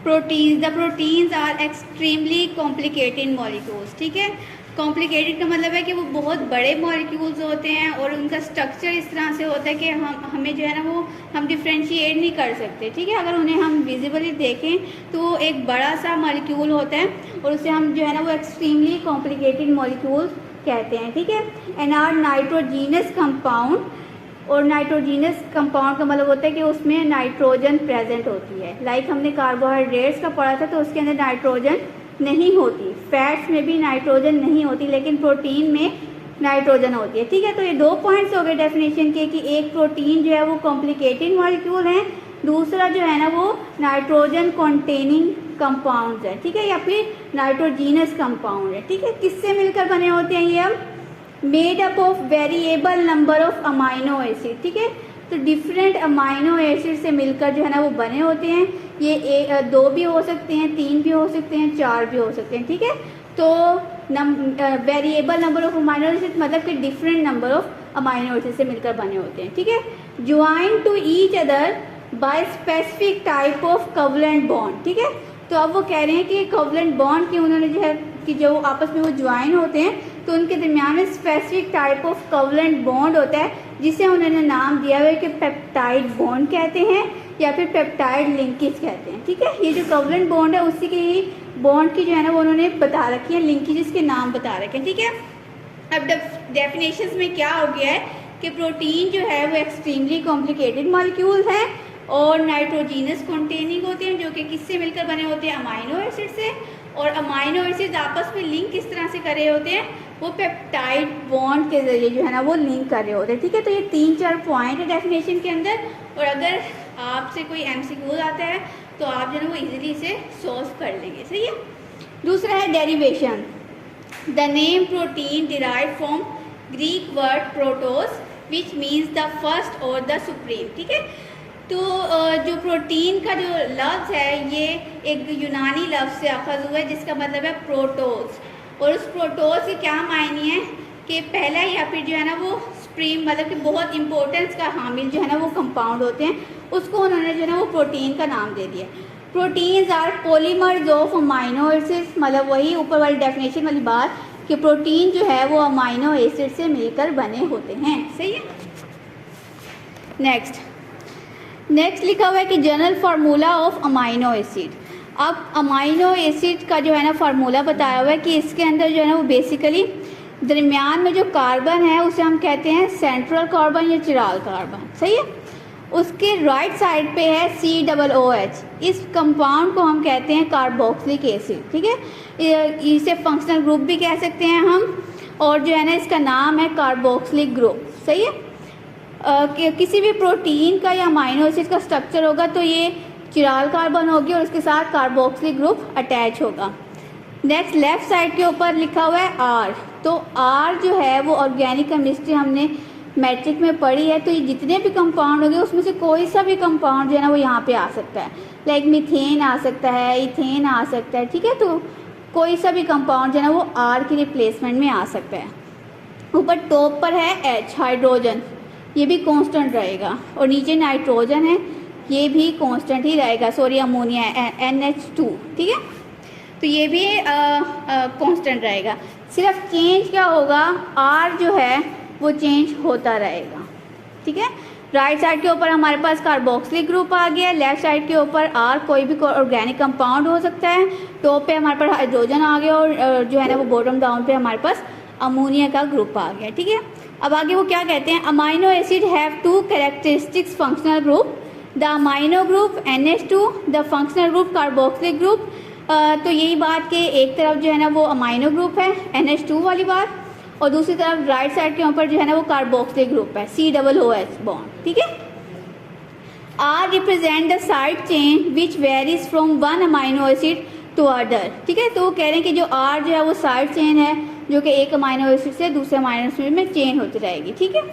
Proteins, the proteins are extremely complicated molecules. ठीक है, complicated का मतलब है कि वो बहुत बड़े मॉलिक्यूल्स होते हैं और उनका स्ट्रक्चर इस तरह से होता है कि हमें जो है ना वो हम डिफ्रेंशिएट नहीं कर सकते। ठीक है, अगर उन्हें हम विजिबली देखें तो वो एक बड़ा सा मॉलिक्यूल होता है और उसे हम जो है ना वो एक्सट्रीमली कॉम्प्लिकेटेड मॉलिक्यूल कहते हैं। ठीक है, एंड आर नाइट्रोजीनस कंपाउंड, और नाइट्रोजीनस कंपाउंड का मतलब होता है कि उसमें नाइट्रोजन प्रेजेंट होती है। लाइक हमने कार्बोहाइड्रेट्स का पढ़ा था तो उसके अंदर नाइट्रोजन नहीं होती, फैट्स में भी नाइट्रोजन नहीं होती, लेकिन प्रोटीन में नाइट्रोजन होती है। ठीक है, तो ये 2 पॉइंट्स हो गए डेफिनेशन के कि एक प्रोटीन जो है वो कॉम्प्लिकेटेड मॉलिक्यूल है, दूसरा जो है ना वो नाइट्रोजन कंटेनिंग कंपाउंड्स है। ठीक है, या फिर नाइट्रोजीनस कंपाउंड है। ठीक है, किससे मिलकर बने होते हैं ये? अब made up of variable number of amino acid. ठीक है, तो डिफरेंट अमाइनो एसिड से मिलकर जो है ना वो बने होते हैं। ये 2 भी हो सकते हैं, 3 भी हो सकते हैं, 4 भी हो सकते हैं। ठीक है, तो variable number of amino acid मतलब कि different number of amino acid से मिलकर बने होते हैं। ठीक है, join to each other by specific type of covalent bond. ठीक है, तो अब वो कह रहे हैं कि कोवलेंट बॉन्ड की उन्होंने जो है कि जो आपस में वो ज्वाइन होते हैं तो उनके दरमियान में specific type of covalent bond होता है जिसे उन्होंने नाम दिया हुआ है कि पेप्टाइड बॉन्ड कहते हैं या फिर पेप्टाइड लिंकेज कहते हैं। ठीक है, ये जो कोवलेंट बॉन्ड है उसी की बॉन्ड की जो है ना वो उन्होंने बता रखी है, लिंकेजेस के नाम बता रखे हैं। ठीक है, अब डेफिनेशंस में क्या हो गया है कि प्रोटीन जो है वो एक्सट्रीमली कॉम्प्लिकेटेड मॉलिक्यूल है और नाइट्रोजीनस कंटेनिंग होते हैं जो कि किससे मिलकर बने होते हैं? अमाइनो एसिड से। और अमाइनो एसिड आपस में लिंक किस तरह से कर रहे होते हैं? वो पेप्टाइड बॉन्ड के जरिए जो है ना वो लिंक कर रहे होते हैं। ठीक है, तो ये 3-4 पॉइंट है डेफिनेशन के अंदर, और अगर आपसे कोई MCQ आता है तो आप जो है ना वो इजीली इसे सॉल्व कर लेंगे। सही है। दूसरा है derivation. The name protein derive from Greek word protos which means the first और द सुप्रीम। ठीक है, तो जो प्रोटीन का जो लफ्ज़ है ये एक यूनानी लफ्ज़ से अखज़ हुआ है जिसका मतलब है प्रोटोस, और उस प्रोटोस के क्या मायने हैं कि पहला या फिर जो है ना वो सुप्रीम मतलब कि बहुत इंपॉर्टेंस का हामिल जो है ना वो कंपाउंड होते हैं, उसको उन्होंने जो है ना वो प्रोटीन का नाम दे दिया। Proteins are polymers of amino acids, मतलब वही ऊपर वाली डेफिनेशन वाली बात कि प्रोटीन जो है वो अमाइनो एसिड से मिलकर बने होते हैं। सही है। नेक्स्ट लिखा हुआ है कि general formula of amino acid. अब अमाइनो एसिड का जो है ना फार्मूला बताया हुआ है कि इसके अंदर जो है ना वो बेसिकली दरमियान में जो कार्बन है उसे हम कहते हैं सेंट्रल कार्बन या चिराल कार्बन। सही है। उसके राइट साइड पे है COOH। इस कंपाउंड को हम कहते हैं कार्बोक्सिलिक एसिड। ठीक है, इसे फंक्शनल ग्रुप भी कह सकते हैं हम, और जो है ना इसका नाम है कार्बोक्सिलिक ग्रुप। सही है। किसी भी प्रोटीन का या अमाइनो एसिड का स्ट्रक्चर होगा तो ये चिराल कार्बन होगी और इसके साथ कार्बोक्सिलिक ग्रुप अटैच होगा। नेक्स्ट लेफ्ट साइड के ऊपर लिखा हुआ है R। तो R जो है वो ऑर्गेनिक केमिस्ट्री हमने मैट्रिक में पढ़ी है, तो ये जितने भी कंपाउंड होंगे उसमें से कोई सा भी कंपाउंड जो है ना वो यहाँ पे आ सकता है। लाइक मीथेन आ सकता है, इथेन आ सकता है। ठीक है, तो कोई सा भी कंपाउंड जो है ना वो R की रिप्लेसमेंट में आ सकता है। ऊपर टॉप पर है H हाइड्रोजन, ये भी कांस्टेंट रहेगा, और नीचे नाइट्रोजन है ये भी कांस्टेंट ही रहेगा, सॉरी अमोनिया NH2। ठीक है, तो ये भी कांस्टेंट रहेगा। सिर्फ चेंज क्या होगा, R जो है वो चेंज होता रहेगा। ठीक है, राइट साइड के ऊपर हमारे पास कार्बोक्सिलिक ग्रुप आ गया, लेफ्ट साइड के ऊपर R कोई भी ऑर्गेनिक कंपाउंड हो सकता है, टॉप पे हमारे पास हाइड्रोजन आ गया और जो है ना वो बॉटम डाउन पे हमारे पास अमोनिया का ग्रुप आ गया। ठीक है, अब आगे वो क्या कहते हैं, amino acid have 2 characteristics functional group, the amino group NH2, the functional group carboxylic group. तो यही बात कि एक तरफ जो है ना वो अमाइनो ग्रुप है NH2 वाली बात, और दूसरी तरफ राइट साइड के ऊपर जो है ना वो कार्बोक्सिलिक ग्रुप है COOH बॉन्ड। ठीक है, R represent the side chain which varies from one amino acid to other. ठीक है, तो वो कह रहे हैं कि जो R जो है वो साइड चेन है जो कि एक अमाइनो एसिड से दूसरे अमाइनो एसिड में चेंज होती रहेगी। ठीक है,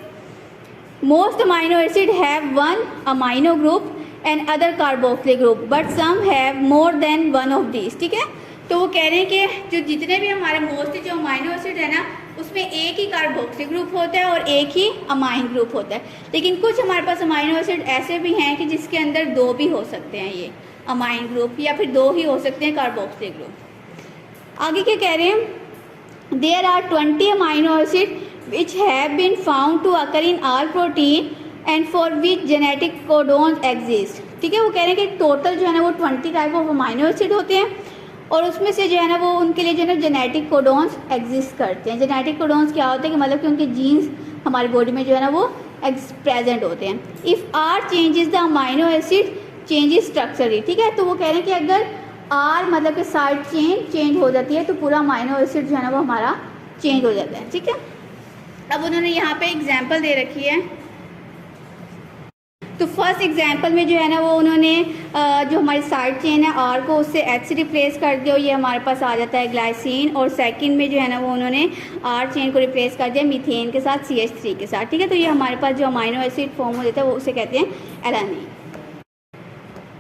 most amino acid have one amino group and other carboxylic group but some have more than one of these. ठीक है, तो वो कह रहे हैं कि जो जितने भी हमारे मोस्टली जो अमाइनो एसिड है ना उसमें एक ही कार्बोक्सिलिक ग्रुप होता है और एक ही अमाइन ग्रुप होता है, लेकिन कुछ हमारे पास अमाइनो एसिड ऐसे भी हैं कि जिसके अंदर 2 भी हो सकते हैं। ये अमाइन ग्रुप, या फिर 2 ही हो सकते हैं कार्बोक्सिल ग्रुप। आगे क्या कह रहे हैं, there are 20 amino acid which have been found to occur in all protein and for which genetic codons exist. ठीक है, वो कह रहे हैं कि टोटल जो है ना वो 20 टाइप ऑफ अमाइनो एसिड होते हैं और उसमें से जो है ना वो उनके लिए जो है ना जेनेटिक कोडोन्स एग्जिस्ट करते हैं। जेनेटिक कोडोन्स क्या होते हैं कि मतलब कि उनके जीन्स हमारी बॉडी में जो है ना वो प्रेजेंट होते हैं। If R changes the amino acid changes structurally. ठीक है, तो वो कह रहे हैं कि अगर आर मतलब कि साइड चेन चेंज हो जाती है तो पूरा अमाइनो एसिड जो है ना वो हमारा चेंज हो जाता है। ठीक है, अब उन्होंने यहाँ पे एग्जाम्पल दे रखी है। तो फर्स्ट एग्जाम्पल में जो है ना वो उन्होंने जो हमारी साइड चेन है आर को उससे एच से रिप्लेस कर दिया, ये हमारे पास आ जाता है ग्लाइसिन। और सेकंड में जो है ना वो उन्होंने आर चेन को रिप्लेस कर दिया मीथेन के साथ CH3 के साथ। ठीक है, तो ये हमारे पास जो अमाइनो एसिड फॉर्म हो जाता है वो उसे कहते हैं एलानिन।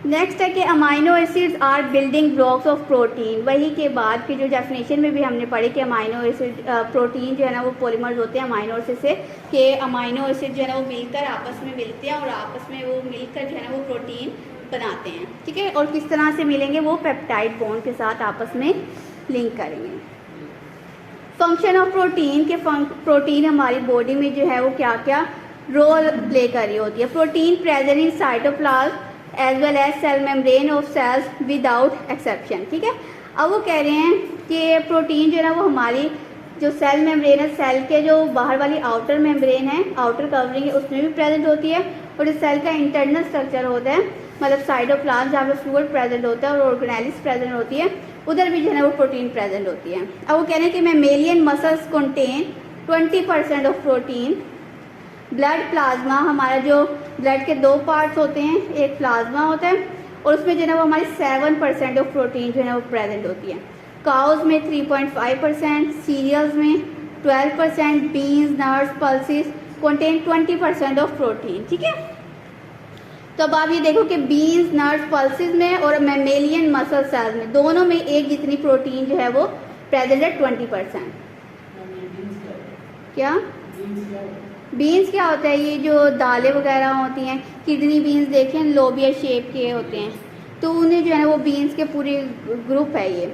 नेक्स्ट है कि amino acids are building blocks of protein. वही के बाद की जो डेफिनेशन में भी हमने पढ़ी कि अमाइनो एसिड प्रोटीन जो है ना वो पॉलीमर्स होते हैं अमाइनो एसिड से, कि अमाइनो एसिड जो है ना वो मिलकर आपस में मिलते हैं और आपस में वो मिलकर जो है ना वो प्रोटीन बनाते हैं। ठीक है, और किस तरह से मिलेंगे, वो पेप्टाइड बॉन्ड के साथ आपस में लिंक करेंगे। फंक्शन ऑफ प्रोटीन के प्रोटीन हमारी बॉडी में जो है वो क्या क्या रोल प्ले कर रही होती है। Protein present in cytoplasm as well as cell membrane of cells without exception. ठीक है, अब वो कह रहे हैं कि प्रोटीन जो है ना वो हमारी जो सेल मेम्ब्रेन है, सेल के जो बाहर वाली आउटर मेम्ब्रेन है, आउटर कवरिंग है, उसमें भी प्रेजेंट होती है। और जो सेल का इंटरनल स्ट्रक्चर होता है मतलब साइटोप्लाज्म जहाँ पे फ्लूइड प्रेजेंट होता है और ऑर्गेनेल्स प्रेजेंट होती है, उधर भी जो है ना वो प्रोटीन प्रेजेंट होती है। अब वो कह रहे हैं कि mammalian muscles contain 20% of protein. Blood plasma, हमारा जो ब्लड के 2 पार्ट्स होते हैं, एक प्लाज्मा होता है और उसमें जो है ना वो हमारी 7% ऑफ प्रोटीन जो है ना वो प्रेजेंट होती है। काउज में 3.5%, सीरियल्स में 12%, beans, nuts, pulses contain 20% of protein. ठीक है, तो अब आप ये देखो कि बीन्स, नट्स, पल्सेस में और मेमेलियन मसल सेल्स में दोनों में एक जितनी प्रोटीन जो है वो प्रेजेंट है 20%। क्या बीन्स क्या होता है, ये जो दालें वगैरह होती हैं, किडनी बीन्स देखें लोबिया शेप के होते हैं, तो उन्हें जो है ना वो बीन्स के पूरे ग्रुप है ये।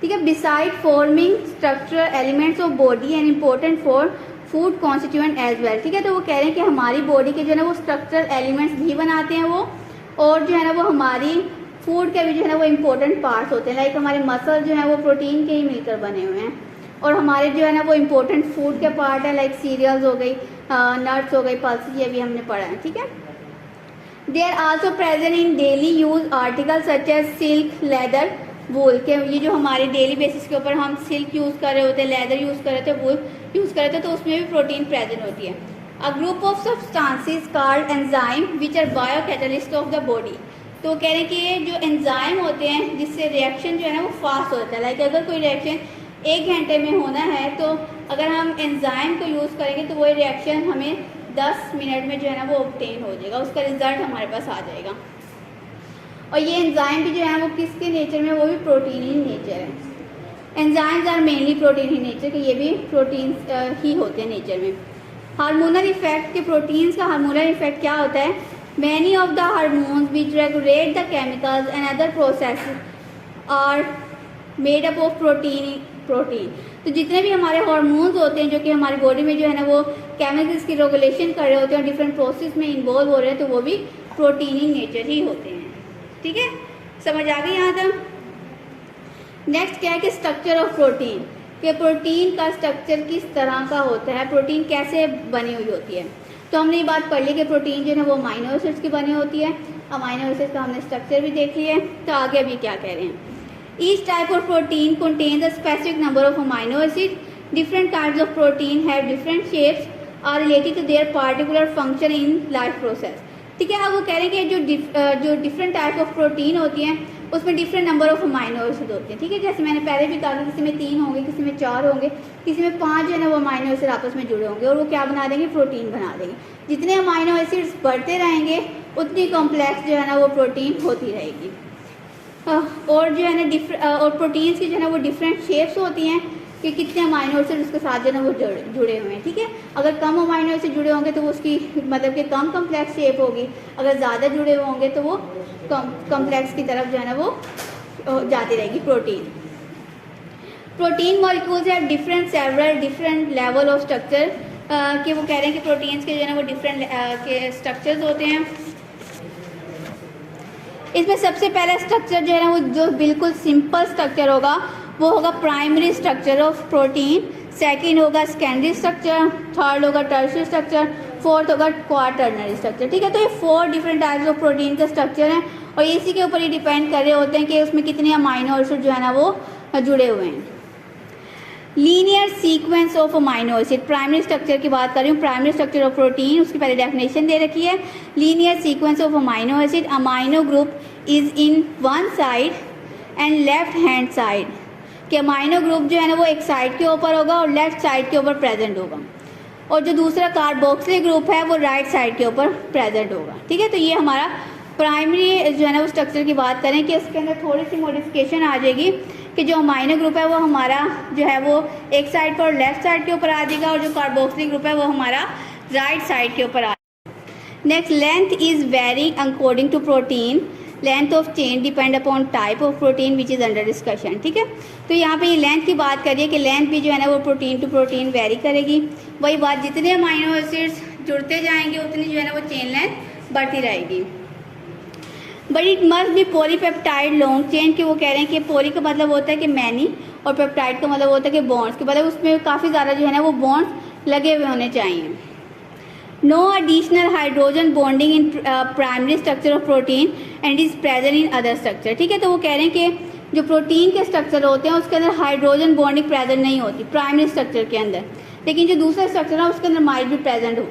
ठीक है, beside forming structural elements of body and important for food constituent as well. ठीक है, तो वो कह रहे हैं कि हमारी बॉडी के जो है ना वो स्ट्रक्चरल एलिमेंट्स भी बनाते हैं वो, और जो है ना वो हमारी फूड के भी जो है ना वो इम्पोर्टेंट पार्ट्स होते हैं। लाइक हमारे मसल जो है वो प्रोटीन के ही मिलकर बने हुए हैं, और हमारे जो है ना वो इम्पोर्टेंट फूड के पार्ट है, लाइक सीरियल्स हो गई, नट्स हो गई, पल्सेस, ये भी हमने पढ़ा है। ठीक है, they are also present in daily use article such as silk, leather, wool. के ये जो हमारे डेली बेसिस के ऊपर हम सिल्क यूज़ कर रहे होते हैं, लेदर यूज़ कर रहे थे, वूल यूज़ कर रहे थे, तो उसमें भी प्रोटीन प्रेजेंट होती है। A group of substances called enzyme which are bio catalyst of the body. तो कह रहे हैं कि ये जो एंजाइम होते हैं जिससे रिएक्शन जो है ना वो फास्ट होता है। लाइक अगर कोई रिएक्शन 1 घंटे में होना है तो अगर हम एंजाइम को यूज़ करेंगे तो वो रिएक्शन हमें 10 मिनट में जो है ना वो ऑब्टेन हो जाएगा, उसका रिजल्ट हमारे पास आ जाएगा। और ये एंजाइम भी जो है वो किसके नेचर में, वो भी प्रोटीन ही नेचर है। एंजाइम्स आर मेनली प्रोटीन ही नेचर, कि ये भी प्रोटीन ही होते हैं नेचर में। हार्मोनल इफेक्ट के प्रोटीन्स का हार्मोनल इफेक्ट क्या होता है, many of the hormones which regulate the chemicals and other process are made up of protein. तो जितने भी हमारे हार्मोन्स होते हैं जो कि हमारी बॉडी में जो है ना वो केमिकल्स की रेगुलेशन कर रहे होते हैं, डिफरेंट प्रोसेस में इन्वॉल्व हो रहे हैं, तो वो भी प्रोटीन ही नेचर ही होते हैं। ठीक है, समझ आ गई यहाँ तक। नेक्स्ट क्या है कि स्ट्रक्चर ऑफ प्रोटीन, कि प्रोटीन का स्ट्रक्चर किस तरह का होता है, प्रोटीन कैसे बनी हुई होती है। तो हमने ये बात पढ़ ली कि प्रोटीन जो है वो अमाइनो एसिड्स की बनी होती है। अमाइनो एसिड्स का हमने स्ट्रक्चर भी देख लिया है। तो आगे अभी क्या कह रहे हैं, each type of protein contains a specific number of amino acids. Different kinds of protein have different shapes are related to their particular function in life process. ठीक है, अब वो कह रहे हैं कि जो डिफरेंट टाइप ऑफ प्रोटीन होती हैं उसमें different number of amino acid होते हैं। ठीक है, जैसे मैंने पहले भी कहा कि किसी में 3 होंगे, किसी में 4 होंगे, किसी में 5 जो है ना वो अमाइनो एसिड आपस में जुड़े होंगे और वो क्या बना देंगे, प्रोटीन बना देंगे। जितने अमाइनो एसिड्स बढ़ते रहेंगे उतनी कॉम्प्लेक्स जो है ना वो प्रोटीन होती रहेगी। और जो है ना और प्रोटीन्स की जो है ना वो डिफरेंट शेप्स होती हैं। कि कितने अमाइनो एसिड उसके साथ जो है ना वो जुड़े हुए हैं, ठीक है। अगर कम अमाइनो एसिड जुड़े होंगे तो वो उसकी मतलब कि कम कम्प्लेक्स शेप होगी, अगर ज़्यादा जुड़े हुए होंगे तो वो कम्प्लेक्स की तरफ जो है ना वो जाती रहेगी protein molecules have different level of structure, कि वो कह रहे हैं कि प्रोटीन्स के जो है ना वो डिफरेंट के स्ट्रक्चर्स होते हैं। इसमें सबसे पहला स्ट्रक्चर जो है ना वो जो बिल्कुल सिंपल स्ट्रक्चर होगा वो होगा primary structure of protein, second होगा सेकेंडरी स्ट्रक्चर, थर्ड होगा टर्शियरी स्ट्रक्चर, फोर्थ होगा क्वाटरनरी स्ट्रक्चर, ठीक है। तो ये 4 डिफरेंट टाइप्स ऑफ प्रोटीन के स्ट्रक्चर हैं और इसी के ऊपर ही डिपेंड कर रहे होते हैं कि उसमें कितने अमाइनो एसिड जो है ना वो जुड़े हुए हैं। Linear sequence of amino acid, primary structure की बात कर रही हूँ, प्राइमरी स्ट्रक्चर ऑफ प्रोटीन, उसकी पहले डेफिनेशन दे रखी है। Linear sequence of amino acid, amino group is in one side and left hand side, कि अमाइनो ग्रुप जो है ना वो एक साइड के ऊपर होगा और लेफ्ट साइड के ऊपर प्रेजेंट होगा, और जो दूसरा कार्बोक्सिलिक ग्रुप है वो राइट साइड के ऊपर प्रेजेंट होगा, ठीक है। तो ये हमारा प्राइमरी जो है ना वो स्ट्रक्चर की बात करें कि इसके अंदर थोड़ी सी मॉडिफिकेशन आ जाएगी कि जो अमाइनो ग्रुप है वो हमारा जो है वो एक साइड पर लेफ्ट साइड के ऊपर आ जाएगा और जो कार्बोक्सिलिक ग्रुप है वो हमारा राइट साइड के ऊपर आ जाएगा। Next, length is varying according to protein, length of chain depend upon type of protein which is under discussion, ठीक है। तो यहाँ पे ये लेंथ की बात करिए कि लेंथ भी जो है ना वो प्रोटीन टू प्रोटीन वेरी करेगी। वही बात, जितने अमाइनो एसिड्स जुड़ते जाएंगे उतनी जो है ना वो चेन लेंथ बढ़ती रहेगी। But it must be polypeptide long chain, कि वो कह रहे हैं कि पॉली का मतलब होता है कि मैनी और पेप्टाइड का मतलब होता है कि बॉन्ड्स, के मतलब उसमें काफ़ी ज़्यादा जो है ना वो बॉन्ड्स लगे हुए होने चाहिए। No additional hydrogen bonding in primary structure of protein and is present in other structure, ठीक है। तो वो कह रहे हैं कि जो प्रोटीन के स्ट्रक्चर होते हैं उसके अंदर हाइड्रोजन बॉन्डिंग प्रेजेंट नहीं होती प्राइमरी स्ट्रक्चर के अंदर, लेकिन जो दूसरा स्ट्रक्चर है उसके अंदर माइट भी प्रेजेंट हो।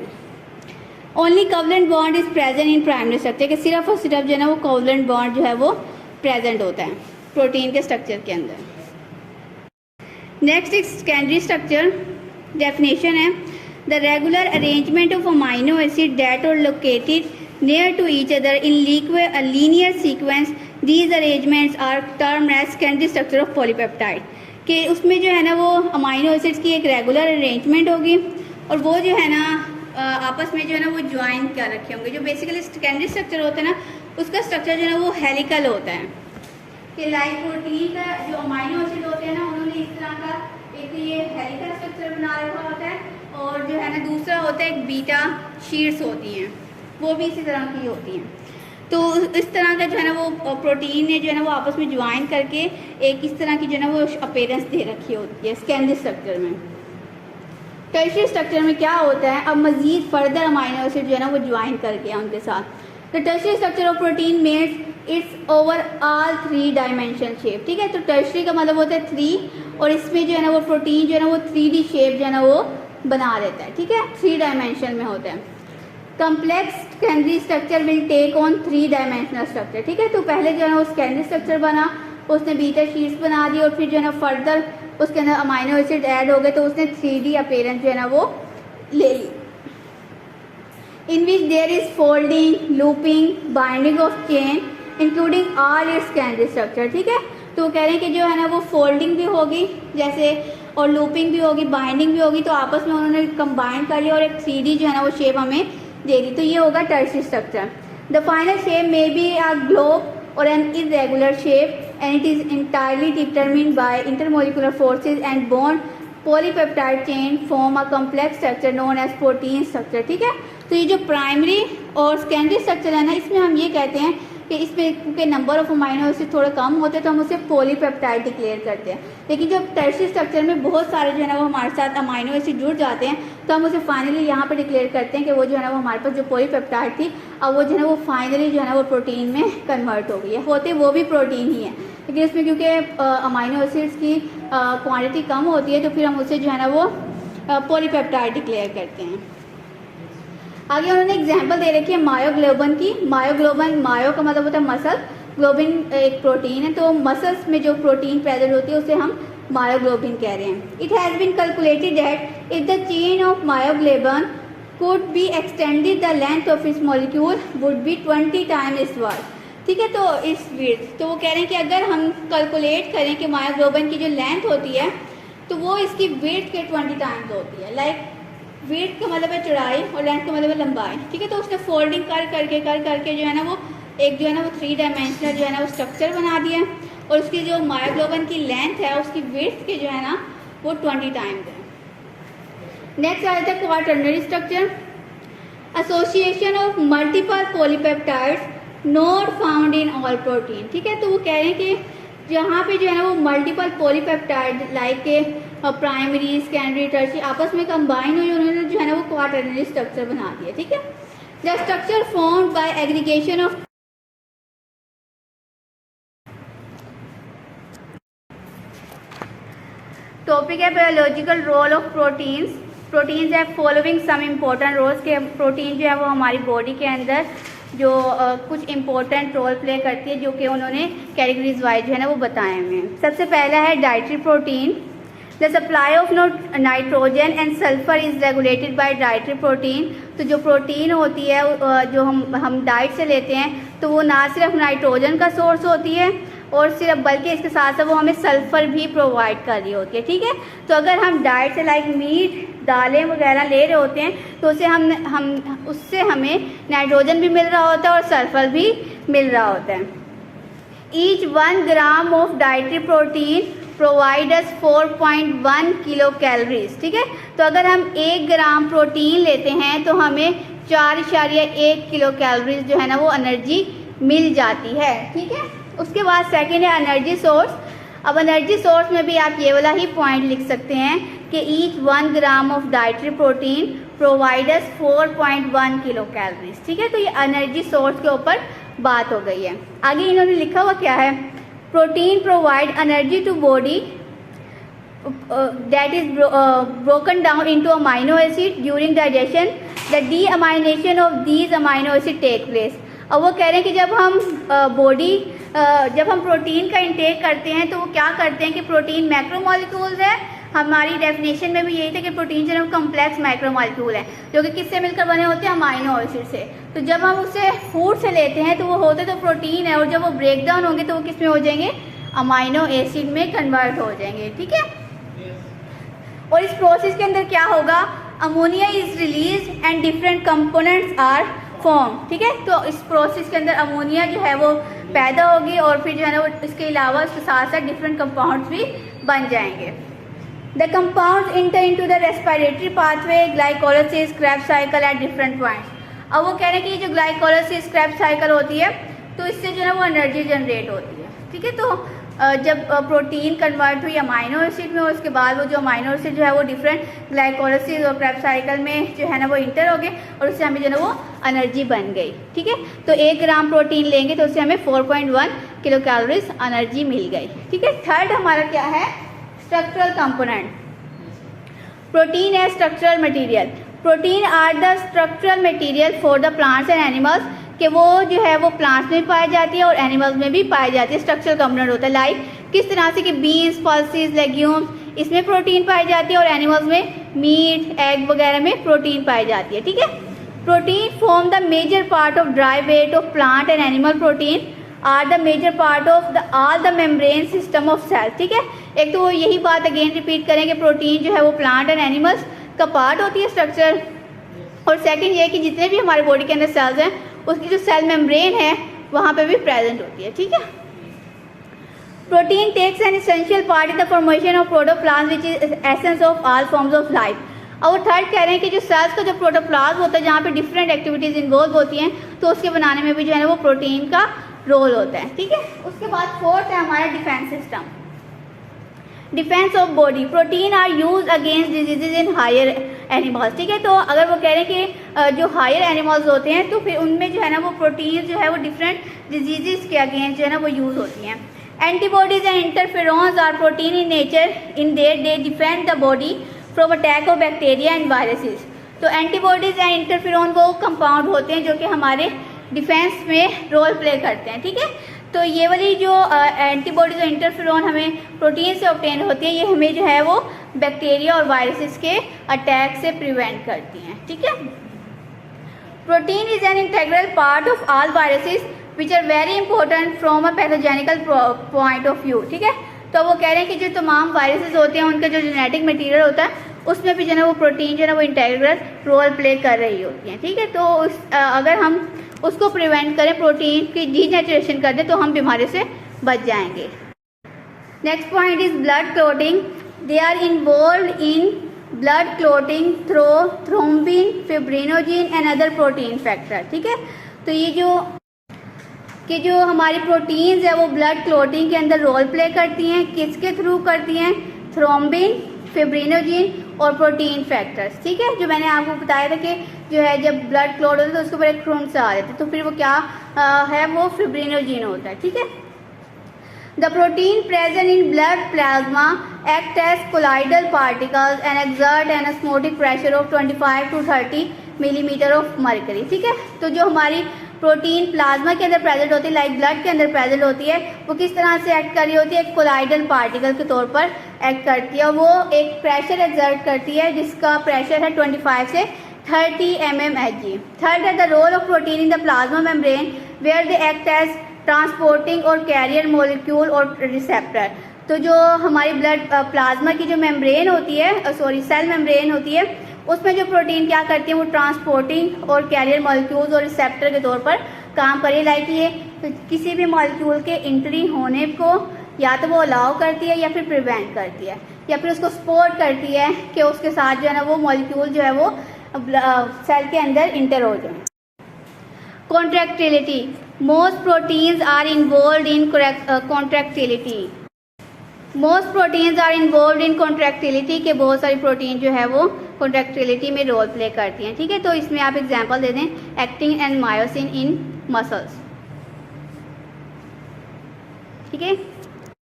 Only covalent bond is present in primary structure, कि सिर्फ और सिर्फ जो है ना वो कोवलेंट बॉन्ड जो है वो प्रेजेंट होता है प्रोटीन के स्ट्रक्चर के अंदर। नेक्स्ट एक सेकेंडरी स्ट्रक्चर डेफिनेशन है, the regular arrangement of amino acid that are located near to each other in linear sequence, these arrangements are termed as secondary structure of polypeptide, कि उसमें जो है ना वो अमाइनो एसिड्स की एक रेगुलर अरेंजमेंट होगी और वो जो है ना आपस में जो है ना वो ज्वाइन कर रखे होंगे। जो बेसिकली सेकेंडरी स्ट्रक्चर होता है ना उसका स्ट्रक्चर जो है ना वो हेलिकल होता है, कि लाइक प्रोटीन का जो अमाइनो एसिड होते हैं ना उन्होंने इस तरह का एक ये हेलिकल स्ट्रक्चर बना रखा होता है, और जो है ना दूसरा होता है एक बीटा शीट्स होती हैं वो भी इसी तरह की होती हैं। तो इस तरह का जो है ना वो प्रोटीन ने जो है ना वो आपस में ज्वाइन करके एक इस तरह की जो है ना वो अपीयरेंस दे रखी होती है सेकेंडरी स्ट्रक्चर में। टर्शियरी स्ट्रक्चर में क्या होता है, अब मजीद फर्दर अमाइनो एसिड जो है ना वो ज्वाइन करके उनके साथ। The tertiary structure of protein makes it's over all 3 dimension shape, ठीक है। तो टर्शियरी का मतलब होता है 3 और इसमें जो है ना वो प्रोटीन जो है ना वो 3D शेप जो है ना वो बना रहता है, ठीक है, 3 डायमेंशन में होता है। Complex secondary structure will take on 3 dimensional structure, ठीक है। तो पहले जो है ना वो सेकेंडरी स्ट्रक्चर बना, उसने बीटा शीट्स बना दी और फिर जो है ना फर्दर उसके अंदर अमाइनो एसिड ऐड हो गए तो उसने 3D अपीयरेंस जो है ना वो ले ली। In which there is folding, looping, binding of chain including all its secondary structure, ठीक है। तो वो कह रहे हैं कि जो है ना वो फोल्डिंग भी होगी जैसे और लूपिंग भी होगी, बाइंडिंग भी होगी, तो आपस में उन्होंने कंबाइन कर लिया और एक 3D जो है ना वो शेप हमें दे दी। तो ये होगा tertiary structure. The final shape may be a globe or an irregular shape and it is entirely determined by intermolecular forces and bond polypeptide chain form a complex structure known as protein structure, ठीक है। तो ये जो primary और secondary structure है ना इसमें हम ये कहते हैं कि इसमें क्योंकि नंबर ऑफ अमाइनो एसिड थोड़े कम होते हैं तो हम उसे पॉलीपेप्टाइड डिक्लेयर करते हैं, लेकिन जब टर्शियरी स्ट्रक्चर में बहुत सारे जो है ना वो हमारे साथ अमाइनो एसिड जुड़ जाते हैं तो हम उसे फाइनली यहाँ पे डिक्लेयर करते हैं कि वो जो है ना वो हमारे पास जो पॉलीपेप्टाइड थी अब वो जो है ना वो फाइनली जो है ना वो प्रोटीन में कन्वर्ट हो गई है। होते वो भी प्रोटीन ही है, लेकिन इसमें क्योंकि अमाइनो एसिड्स की क्वांटिटी कम होती है तो फिर हम उसे जो है ना वो पॉलीपेप्टाइड डिक्लेयर करते हैं। आगे उन्होंने एग्जांपल दे रखी है मायोग्लोबिन की। मायोग्लोबिन, मायो का मतलब होता है मसल, ग्लोबिन एक प्रोटीन है, तो मसल्स में जो प्रोटीन प्रेजेंट होती है उसे हम मायोग्लोबिन कह रहे हैं। It has been calculated that if the chain of myoglobin could be extended the length of its molecule would be 20 times its worth, ठीक है। तो इस विड्थ, तो वो कह रहे हैं कि अगर हम कैलकुलेट करें कि मायोग्लोबिन की जो लेंथ होती है तो वो इसकी विड्थ के 20 टाइम्स होती है। लाइक विड्थ का मतलब है चौड़ाई और लेंथ का मतलब है लंबाई, ठीक है। तो उसने फोल्डिंग कर करके जो है ना वो एक जो है ना वो 3 डायमेंशनल जो है ना वो स्ट्रक्चर बना दिया, और उसकी जो मायोग्लोबिन की लेंथ है उसकी विड्थ के जो है ना वो 20 टाइम्स है। नेक्स्ट आ जाता है quaternary structure, association of multiple polypeptides not found in all protein, ठीक है। तो वो कह रहे हैं कि जहाँ पे जो है ना वो मल्टीपल पॉलीपेप्टाइड लाइक के प्राइमरी सेकेंडरी टर्शियरी आपस में कंबाइन हुई, उन्होंने जो है ना वो क्वाटर्नरी स्ट्रक्चर बना दिया, ठीक है। The structure formed by aggregation of topic है biological role of proteins. Proteins है फॉलोइंग सम इम्पोर्टेंट रोल्स के प्रोटीन जो है वो हमारी बॉडी के अंदर जो कुछ इम्पोर्टेंट रोल प्ले करती है, जो कि उन्होंने कैटेगरीज वाइज जो है ना वो बताए हुए हैं। सबसे पहला है dietary protein. The supply of nitrogen and sulphur is regulated by dietary protein. तो जो प्रोटीन होती है जो हम डाइट से लेते हैं, तो वो ना सिर्फ नाइट्रोजन का सोर्स होती है और सिर्फ बल्कि इसके साथ साथ वो हमें सल्फ़र भी प्रोवाइड कर रही होती है, ठीक है। तो अगर हम डाइट से लाइक मीट दालें वगैरह ले रहे होते हैं तो उससे हमें नाइट्रोजन भी मिल रहा होता है और सल्फ़र भी मिल रहा होता है। Each 1 gram of dietary protein provide us 4.1 kilo calories, ठीक है। तो अगर हम 1 ग्राम प्रोटीन लेते हैं तो हमें 4.1 किलो कैलोरीज जो है ना वो एनर्जी मिल जाती है, ठीक है। उसके बाद सेकेंड है एनर्जी सोर्स। अब एनर्जी सोर्स में भी आप ये वाला ही पॉइंट लिख सकते हैं कि each 1 gram of dietary protein provides 4.1 kilo calories, ठीक है। तो ये एनर्जी सोर्स के ऊपर बात हो गई है। आगे इन्होंने लिखा हुआ क्या है, protein provide energy to body that is broken down into amino acid during digestion. The deamination of these amino acid take place. अब वो कह रहे हैं कि जब हम प्रोटीन का इंटेक करते हैं तो वो क्या करते हैं कि प्रोटीन मैक्रोमॉलिक्यूल्स है। हमारी डेफिनेशन में भी यही था कि प्रोटीन जो है कम्प्लेक्स माइक्रोमॉलिक्यूल है जो कि किससे मिलकर बने होते हैं, अमाइनो एसिड से। तो जब हम उसे फूड से लेते हैं तो वो होते तो प्रोटीन है, और जब वो ब्रेक डाउन होंगे तो वो किस में हो जाएंगे, अमाइनो एसिड में कन्वर्ट हो जाएंगे, ठीक है। और इस प्रोसेस के अंदर क्या होगा, ammonia is release and different components are form, ठीक है। तो इस प्रोसेस के अंदर अमोनिया जो है वो पैदा होगी और फिर जो है ना वो इसके अलावा उसके साथ साथ डिफरेंट कंपाउंड्स भी बन जाएंगे। The compounds inter into the respiratory pathway, glycolysis, Krebs cycle at different points. अब वो कह रहे हैं कि जो ग्लाइकोलाइसिस क्रेब्स साइकिल होती है तो इससे जो है वो एनर्जी जनरेट होती है, ठीक है। तो जब प्रोटीन कन्वर्ट हुई अमाइनो एसिड में और उसके बाद वो जो अमाइनो एसिड जो है वो डिफरेंट ग्लाइकोलाइसिस और क्रेब्स साइकिल में जो है ना वो इंटर हो गए और उससे हमें जो है वो एनर्जी बन गई, ठीक है। तो 1 ग्राम प्रोटीन लेंगे तो उससे हमें 4.1 किलो कैलोरीज एनर्जी मिल गई, ठीक है। थर्ड हमारा क्या है, स्ट्रक्चरल कंपोनेंट। प्रोटीन है structural material. Protein are the structural material for the plants and animals, कि वो जो है वो प्लांट्स में पाई जाती है और एनिमल्स में भी पाई जाती है। स्ट्रक्चरल कंपोनेंट होता है लाइक किस तरह से कि बीन्स, पल्सेस, लेग्यूम्स, इसमें प्रोटीन पाई जाती है और एनिमल्स में मीट, एग वगैरह में प्रोटीन पाई जाती है, ठीक है। Protein form the major part of dry weight of plant and animal. Protein are the major part of the all the membrane system of cell, ठीक है। एक तो यही बात अगेन रिपीट करें कि प्रोटीन जो है वो प्लांट एंड एनिमल्स का पार्ट होती है स्ट्रक्चर, और सेकंड ये कि जितने भी हमारे बॉडी के अंदर सेल्स हैं उसकी जो सेल मेम्ब्रेन है वहाँ पे भी प्रेजेंट होती है, ठीक है। Protein takes an essential part in the formation of protoplasm which is essence of all forms of life. और थर्ड कह रहे हैं कि जो सेल्स का जो प्रोटोप्लाज्म होता है जहाँ पे डिफरेंट एक्टिविटीज इन्वॉल्व होती हैं तो उसके बनाने में भी जो है ना वो प्रोटीन का रोल होता है, ठीक है। उसके बाद फोर्थ है हमारा defence system, defence of body. Protein are use against diseases in higher animals, ठीक है। तो अगर वो कह रहे हैं कि जो हायर एनिमल्स होते हैं तो फिर उनमें जो है ना वो प्रोटीन जो है वो डिफरेंट डिजीजेस के अगेंस्ट जो है ना वो यूज़ होती हैं। Antibodies and interferons are protein in nature, in their they defend the body from attack of bacteria and viruses. तो एंटीबॉडीज एंड इंटरफेरॉन वो कंपाउंड होते हैं जो कि हमारे डिफेंस में रोल प्ले करते हैं, ठीक है। तो ये वाली जो एंटीबॉडीज और इंटरफेरॉन हमें प्रोटीन से ऑब्टेन होती है, ये हमें जो है वो बैक्टीरिया और वायरसेस के अटैक से प्रिवेंट करती हैं, ठीक है। Protein is an integral part of all viruses which are very important from a pathogenical point of view, ठीक है। तो वो कह रहे हैं कि जो तमाम वायरसेस होते हैं उनका जो जेनेटिक मटेरियल होता है उसमें भी जो है वो प्रोटीन जो है वो इंटीग्रल रोल प्ले कर रही होती हैं। ठीक है, तो अगर हम उसको प्रिवेंट करें, प्रोटीन की डीनेचुरेशन कर दें, तो हम बीमारी से बच जाएंगे। Next point is blood clotting. They are involve in blood clotting through thrombin, fibrinogen and other protein factor. ठीक है, तो ये जो हमारी प्रोटीन्स है वो ब्लड क्लॉटिंग के अंदर रोल प्ले करती हैं। किसके थ्रू करती हैं? थ्रोम्बिन, फिब्रिनोजिन और प्रोटीन फैक्टर्स। ठीक है, जो मैंने आपको बताया था कि जो है जब ब्लड क्लॉट होता है तो उसके ऊपर एक क्रोन सा आ जाता है, तो फिर वो क्या है, वो फिब्रिनोजिन होता है। ठीक है, the protein present in blood plasma act as colloidal particles and exert an osmotic pressure of 25 to 30 millimetre of mercury. ठीक है, तो जो हमारी प्रोटीन प्लाज्मा के अंदर प्रेजेंट होती है, लाइक ब्लड के अंदर प्रेजेंट होती है, वो किस तरह से एक्ट कर रही होती है? कोलाइडल पार्टिकल के तौर पर एक्ट करती है। वो एक प्रेशर एक्सर्ट करती है जिसका प्रेशर है 25 से 30 mmHg। थर्ड है the role of protein in the plasma membrane where they act as transporting और कैरियर मॉलिक्यूल और रिसेप्टर। तो जो हमारी ब्लड प्लाज्मा की जो मेम्ब्रेन होती है, सेल मेम्ब्रेन होती है, उसमें जो प्रोटीन क्या करती है, वो ट्रांसपोर्टिंग और कैरियर मॉलिक्यूल्स और रिसेप्टर के तौर पर काम करिए। लाइक ये किसी भी मॉलिक्यूल के एंट्री होने को या तो वो अलाउ करती है या फिर प्रिवेंट करती है, या फिर उसको सपोर्ट करती है कि उसके साथ जो है ना वो मॉलिक्यूल जो है वो सेल के अंदर इंटर हो जाए। Contractility, most proteins are involve in contractility. Most proteins are involve in contractility के बहुत सारी प्रोटीन जो है वो कॉन्ट्रैक्टिलिटी में रोल प्ले करती हैं। ठीक है, तो इसमें आप एग्जांपल दे दें, actin and myosin in muscles. ठीक है,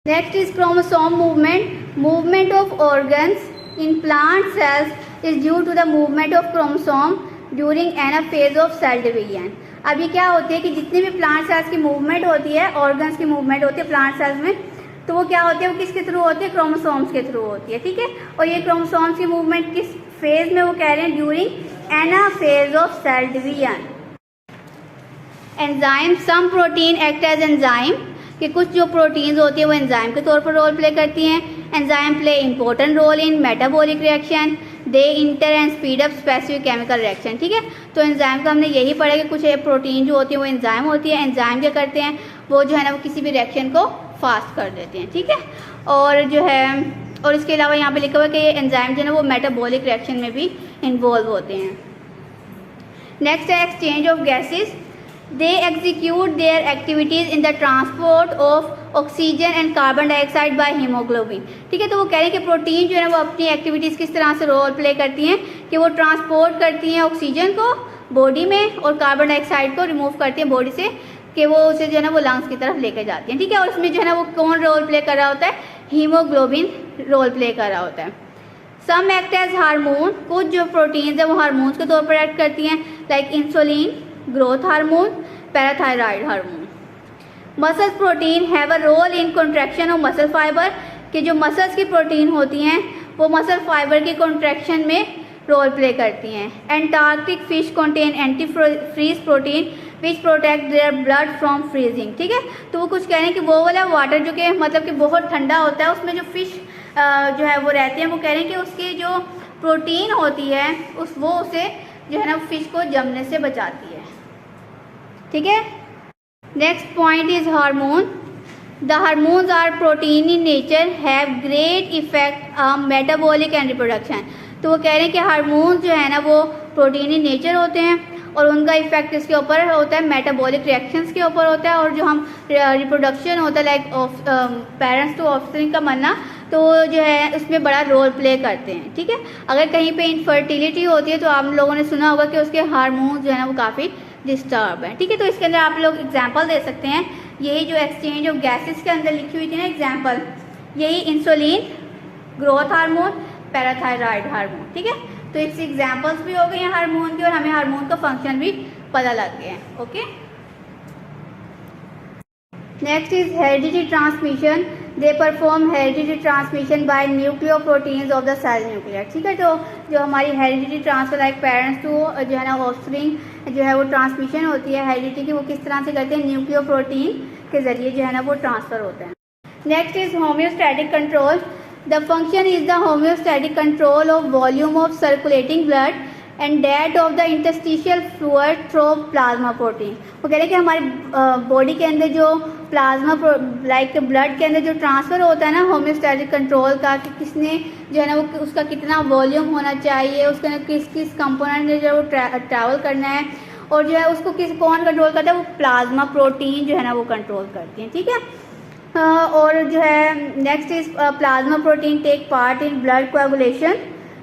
next is chromosome movement. Movement of organs in plant cells is due to the movement of chromosome during anaphase of cell division. अब ये क्या होती है कि जितनी भी प्लांट सेल्स की मूवमेंट होती है, ऑर्गन्स की मूवमेंट होती है प्लांट सेल्स में, तो वो क्या होती है, वो किसके थ्रू होती है? क्रोमोसोम्स के थ्रू होती है। ठीक है, और ये क्रोमोसोम्स की मूवमेंट किस फेज में? वो कह रहे हैं during anaphase of cell division. Enzyme, some protein act as enzyme, कि कुछ जो प्रोटीन्स होती है वो एंजाइम के तौर पर रोल प्ले करती हैं। Enzyme play important role in metabolic reaction, they enter and speed up specific chemical reaction. ठीक है, तो एंजाइम का हमने यही पढ़ा कि कुछ प्रोटीन जो होती है वो एंजाइम होती है। एंजाइम क्या करते हैं, वो जो है ना वो किसी भी रिएक्शन को फास्ट कर देते हैं। ठीक है, और जो है और इसके अलावा यहाँ पे लिखा हुआ है कि ये एंजाइम जो है ना वो मेटाबॉलिक रिएक्शन में भी इन्वॉल्व होते हैं। नेक्स्ट है exchange of gases. They execute their activities in the transport of oxygen and carbon dioxide by haemoglobin. ठीक है, तो वो कह रहे हैं कि प्रोटीन जो है ना वो अपनी एक्टिविटीज़ किस तरह से रोल प्ले करती हैं कि वो ट्रांसपोर्ट करती हैं ऑक्सीजन को बॉडी में और कार्बन डाइऑक्साइड को रिमूव करती हैं बॉडी से, कि वो उसे जो है ना वो लंग्स की तरफ लेकर जाती हैं। ठीक है, और इसमें जो है ना वो कौन रोल प्ले कर रहा होता है? हीमोग्लोबिन रोल प्ले कर रहा होता है। सम एक्ट एज हार्मोन, कुछ जो प्रोटीन्स है वो हार्मोन्स के तौर पर एक्ट करती हैं, like insulin, growth hormone, parathyroid hormone. Muscles protein have a role in contraction of muscle fibre, कि जो मसल्स की प्रोटीन होती हैं वो मसल फाइबर की कॉन्ट्रैक्शन में रोल प्ले करती हैं। Antarctic fish contain antifreeze protein which protect their blood from freezing. ठीक है, तो वो कुछ कह रहे हैं कि वो वाला वाटर जो कि मतलब कि बहुत ठंडा होता है, उसमें जो फिश जो है वो रहते हैं, वो कह रहे हैं कि उसकी जो प्रोटीन होती है वो उसे जो है ना फिश को जमने से बचाती है। ठीक है, next point is hormone. The hormones are protein in nature, have great effect on metabolic and reproduction. तो वो कह रहे हैं कि हार्मोन्स जो है ना वो प्रोटीन इन नेचर होते हैं और उनका इफेक्ट इसके ऊपर होता है, मेटाबॉलिक रिएक्शंस के ऊपर होता है, और जो हम रिप्रोडक्शन होता है लाइक पेरेंट्स टू ऑफस्प्रिंग का बनना, तो जो है उसमें बड़ा रोल प्ले करते हैं। ठीक है, अगर कहीं पे इनफर्टिलिटी होती है तो आप लोगों ने सुना होगा कि उसके हार्मोन्स जो है ना वो काफ़ी डिस्टर्ब हैं। ठीक है, तो इसके अंदर आप लोग एग्जांपल दे सकते हैं, यही जो एक्सचेंज ऑफ गैसेस के अंदर लिखी हुई थी ना एग्जांपल, यही insulin, growth hormone, parathyroid hormone. ठीक है, तो इससे एग्जांपल्स भी हो गए हैं हार्मोन की और हमें हार्मोन का फंक्शन भी पता लग गया है। Okay, next is heredity transmission. They perform heredity transmission by nucleoproteins of the cell nuclear. ठीक है, तो जो हमारी heredity transfer like parents to जो है ना ऑफस्प्रिंग जो है वो ट्रांसमिशन होती है हेरिडिटी की, वो किस तरह से करते हैं? न्यूक्लियोप्रोटीन के जरिए जो है ना वो ट्रांसफ़र होता है। Next is homeostatic control. The function is the homeostatic control of volume of circulating blood and that of the interstitial fluid through plasma protein. वो कह रहे हैं कि हमारी बॉडी के अंदर जो प्लाज्मा लाइक ब्लड के अंदर जो ट्रांसफ़र होता है ना होम्योस्टैटिक कंट्रोल का, कि किसने जो है ना वो उसका कितना वॉल्यूम होना चाहिए, उसके अंदर किस किस कंपोनेंट ने जो वो ट्रैवल करना है, और जो है उसको कौन कंट्रोल करता है, वो प्लाज्मा प्रोटीन जो है ना वो कंट्रोल करती हैं। ठीक है, और जो है next is plasma protein take part in blood coagulation,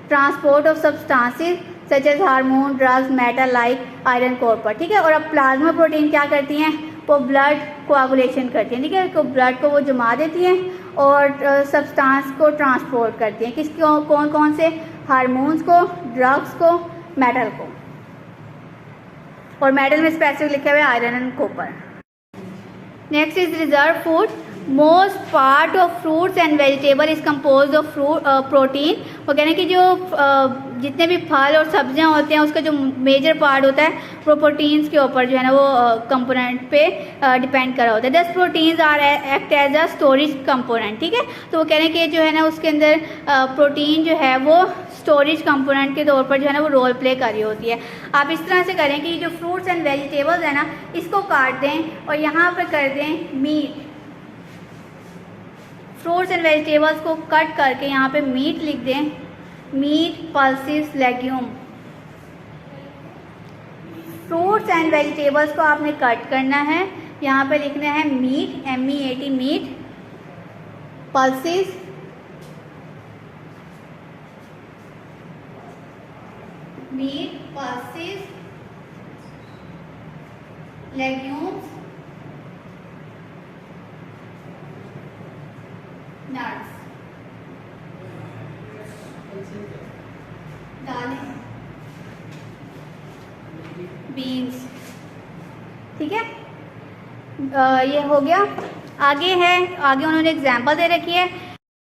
transport of substances such as hormone, drugs, metal like iron copper. ठीक है, और अब प्लाज्मा प्रोटीन क्या करती हैं, वो ब्लड कोआगुलेशन करती हैं। ठीक है, तो ब्लड को वो जमा देती हैं और सब्सटेंस को ट्रांसपोर्ट करती हैं। किसको, कौन कौन से, हार्मोन्स को, ड्रग्स को, मेटल को, और मेटल में स्पेसिफिक लिखा हुआ है iron and copper. Next is reserve food. Most part of fruits and vegetable is compose of protein. वो कहने कि जो जितने भी फल और सब्जियां होते हैं उसका जो मेजर पार्ट होता है वो प्रोटीन्स के ऊपर जो है ना वो कंपोनेंट पे डिपेंड करा होता है। 10 proteins are act as a storage component. ठीक है, तो वो कह रहे हैं कि जो है ना उसके अंदर प्रोटीन जो है वो स्टोरेज कंपोनेंट के तौर पर जो है ना वो रोल प्ले कर रही होती है। आप इस तरह से करें कि जो फ्रूट्स एंड वेजिटेबल्स है ना इसको काट दें और यहाँ पर कर दें मीट। फ्रूट्स एंड वेजिटेबल्स को कट करके यहाँ पे मीट लिख दें, meat, pulses, legume. Fruits and vegetables को आपने कट करना है, यहाँ पे लिखना है meat, MEAT meat, pulses, meat, pulses, legumes, nuts, दालें, बीन्स। ठीक है, ये हो गया। आगे उन्होंने एग्जाम्पल दे रखी है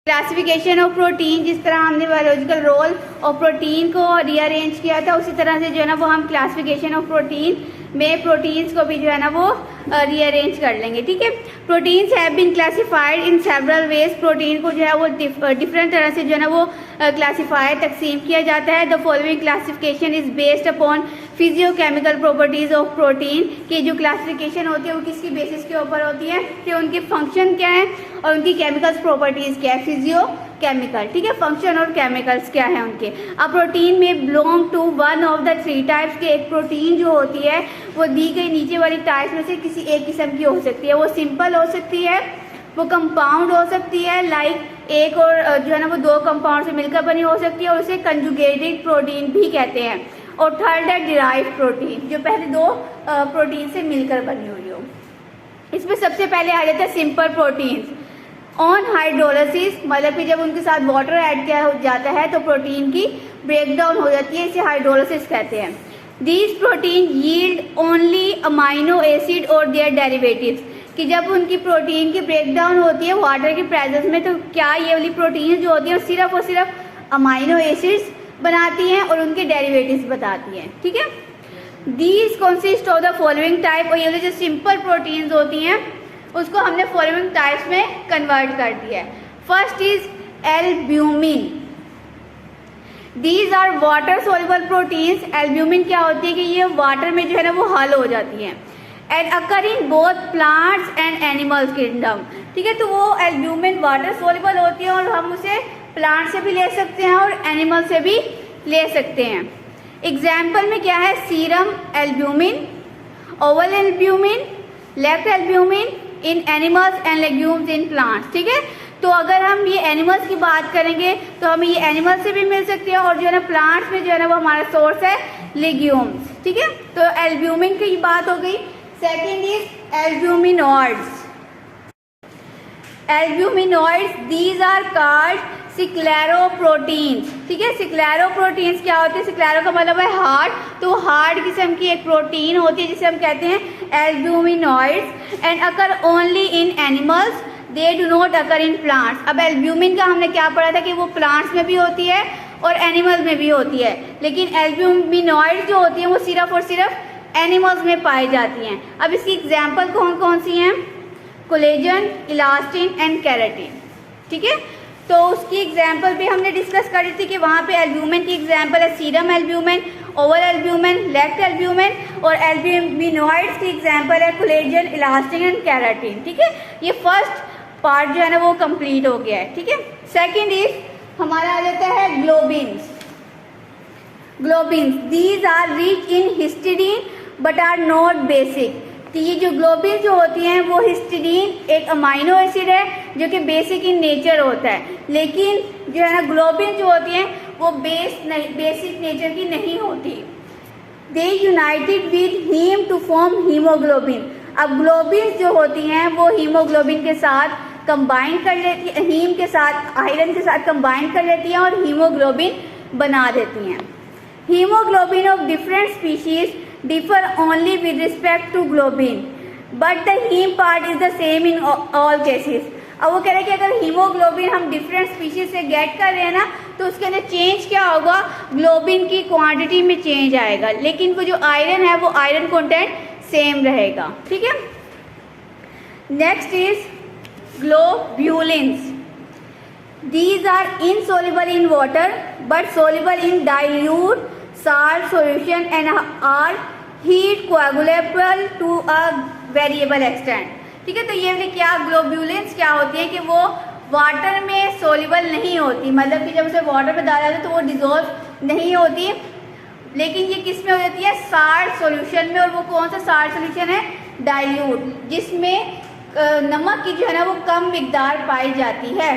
क्लासिफिकेशन ऑफ प्रोटीन। जिस तरह हमने बायोलॉजिकल रोल और प्रोटीन को रीअरेंज किया था उसी तरह से जो है ना वो हम क्लासिफिकेशन ऑफ प्रोटीन में प्रोटीन्स को भी जो है ना वो रीअरेंज कर लेंगे। ठीक है, proteins have been classified in several ways. Protein को जो है वो डिफरेंट तरह से जो है ना वो क्लासिफाई तकसीम किया जाता है। The following classification is based upon physiochemical properties of protein. की जो क्लासिफिकेशन होती है वो किसकी बेसिस के ऊपर होती है कि उनके फंक्शन क्या है और उनकी केमिकल प्रॉपर्टीज क्या है, फिजियो केमिकल। ठीक है, फंक्शन और केमिकल्स क्या है उनके। अब प्रोटीन में belong to one of the 3 types के। एक प्रोटीन जो होती है वो दी गई नीचे वाली टाइप्स में से किसी एक किस्म की हो सकती है। वो सिंपल हो सकती है, वो कंपाउंड हो सकती है, लाइक एक और जो है ना वो 2 कंपाउंड से मिलकर बनी हो सकती है, और उसे कंजुगेटेड प्रोटीन भी कहते हैं। और थर्ड है डिराइव्ड प्रोटीन, जो पहले 2 प्रोटीन से मिलकर बनी हुई हो। इसमें सबसे पहले आ जाता है सिंपल प्रोटीन्स। ऑन हाइड्रोलिसिस, मतलब कि जब उनके साथ वाटर ऐड किया जाता है तो प्रोटीन की ब्रेकडाउन हो जाती है, इसे हाइड्रोलिसिस कहते हैं। These protein yield only amino acid और देयर डेरिवेटिव्स। कि जब उनकी प्रोटीन की ब्रेकडाउन होती है वाटर की प्रेजेंस में तो क्या ये वाली प्रोटीन जो होती है वो सिर्फ अमाइनो एसिड्स बनाती हैं और उनके डेरिवेटिव्स बताती हैं। ठीक है, these consist of the following type. और ये जो सिंपल प्रोटीन्स होती हैं उसको हमने फॉलोइंग टाइप्स में कन्वर्ट कर दिया है। First is albumin. These are water soluble proteins. Albumin क्या होती है कि ये वाटर में जो है ना वो हल हो जाती हैं। And occur in both plants and animals kingdom. ठीक है, तो वो एल्ब्यूमिन वाटर सोल्यूबल होती है और हम उसे प्लांट से भी ले सकते हैं और एनिमल से भी ले सकते हैं। एग्जाम्पल में क्या है, serum albumin, Oval albumin, left albumin in animals and legumes in plants. ठीक है, तो अगर हम ये एनिमल्स की बात करेंगे तो हमें ये एनिमल से भी मिल सकती है और जो है ना प्लांट्स में जो है ना वो हमारा सोर्स है लेग्यूम्स। ठीक है, तो एल्ब्यूमिन की बात हो गई। Second is albuminoids. Albuminoids these are called scleroproteins. ठीक है, सिक्लेरोप्रोटीन्स क्या होते हैं, सिक्लेरो का मतलब है हार्ड, तो हार्ड किस्म की एक प्रोटीन होती है जिसे हम कहते हैं albuminoids. And occur only in animals, they do not occur in plants. अब एल्ब्यूमिन का हमने क्या पढ़ा था कि वो प्लांट्स में भी होती है और एनिमल्स में भी होती है, लेकिन एल्ब्यूमिनॉइड्स जो होती हैं वो सिर्फ और सिर्फ एनिमल्स में पाई जाती हैं। अब इसकी एग्जाम्पल कौन कौन सी हैं, कोलेजन, इलास्टिन एंड केराटिन। ठीक है, तो उसकी एग्जाम्पल भी हमने डिस्कस करी थी कि वहाँ पे एल्ब्यूमिन की एग्जाम्पल है serum albumin, ovalbumin, lactalbumin, और एल्ब्यूमिनॉइड्स की एग्जाम्पल है कोलेजन, इलास्टिन एंड केराटिन। ठीक है, ये फर्स्ट पार्ट जो है ना वो कंप्लीट हो गया है। ठीक है, सेकेंड इज हमारा आ जाता है globins. Globins these are rich in histidine but are not basic. तो ये जो ग्लोबिन जो होती हैं वो हिस्टिडीन एक अमाइनो एसिड है जो कि बेसिक इन नेचर होता है, लेकिन जो है ना ग्लोबिन जो होती हैं वो बेसिक नेचर की नहीं होती। They united with haem to form haemoglobin. अब ग्लोबिन जो होती हैं वो हीमोग्लोबिन के साथ कंबाइन कर लेती है, हीम के साथ आयरन के साथ कंबाइन कर लेती हैं और हीमोग्लोबिन बना देती हैं। Haemoglobin of different species differ only with respect to globin, but the heme part is the same in all cases. अब वो कह रहे हैं कि अगर हीमोग्लोबिन हम डिफरेंट स्पीशीज से गेट कर रहे हैं ना तो उसके अंदर चेंज क्या होगा, ग्लोबिन की क्वांटिटी में चेंज आएगा, लेकिन वो जो आयरन है वो आयरन कंटेंट सेम रहेगा। ठीक है, next is globulins. These are insoluble in water but soluble in dilute salt solution and are heat coagulable to a variable extent। ठीक है, तो ये वाली क्या ग्लोब्यूलिन्स क्या होती है कि वो वाटर में सोल्यूबल नहीं होती, मतलब कि जब उसे वाटर में डाला जाता है तो वो डिजोल्व नहीं होती, लेकिन ये किस में हो जाती है, साल्ट सॉल्यूशन में। और वो कौन सा साल्ट सॉल्यूशन है, डाइल्यूट, जिसमें नमक की जो है ना वो कम मिकदार पाई जाती है।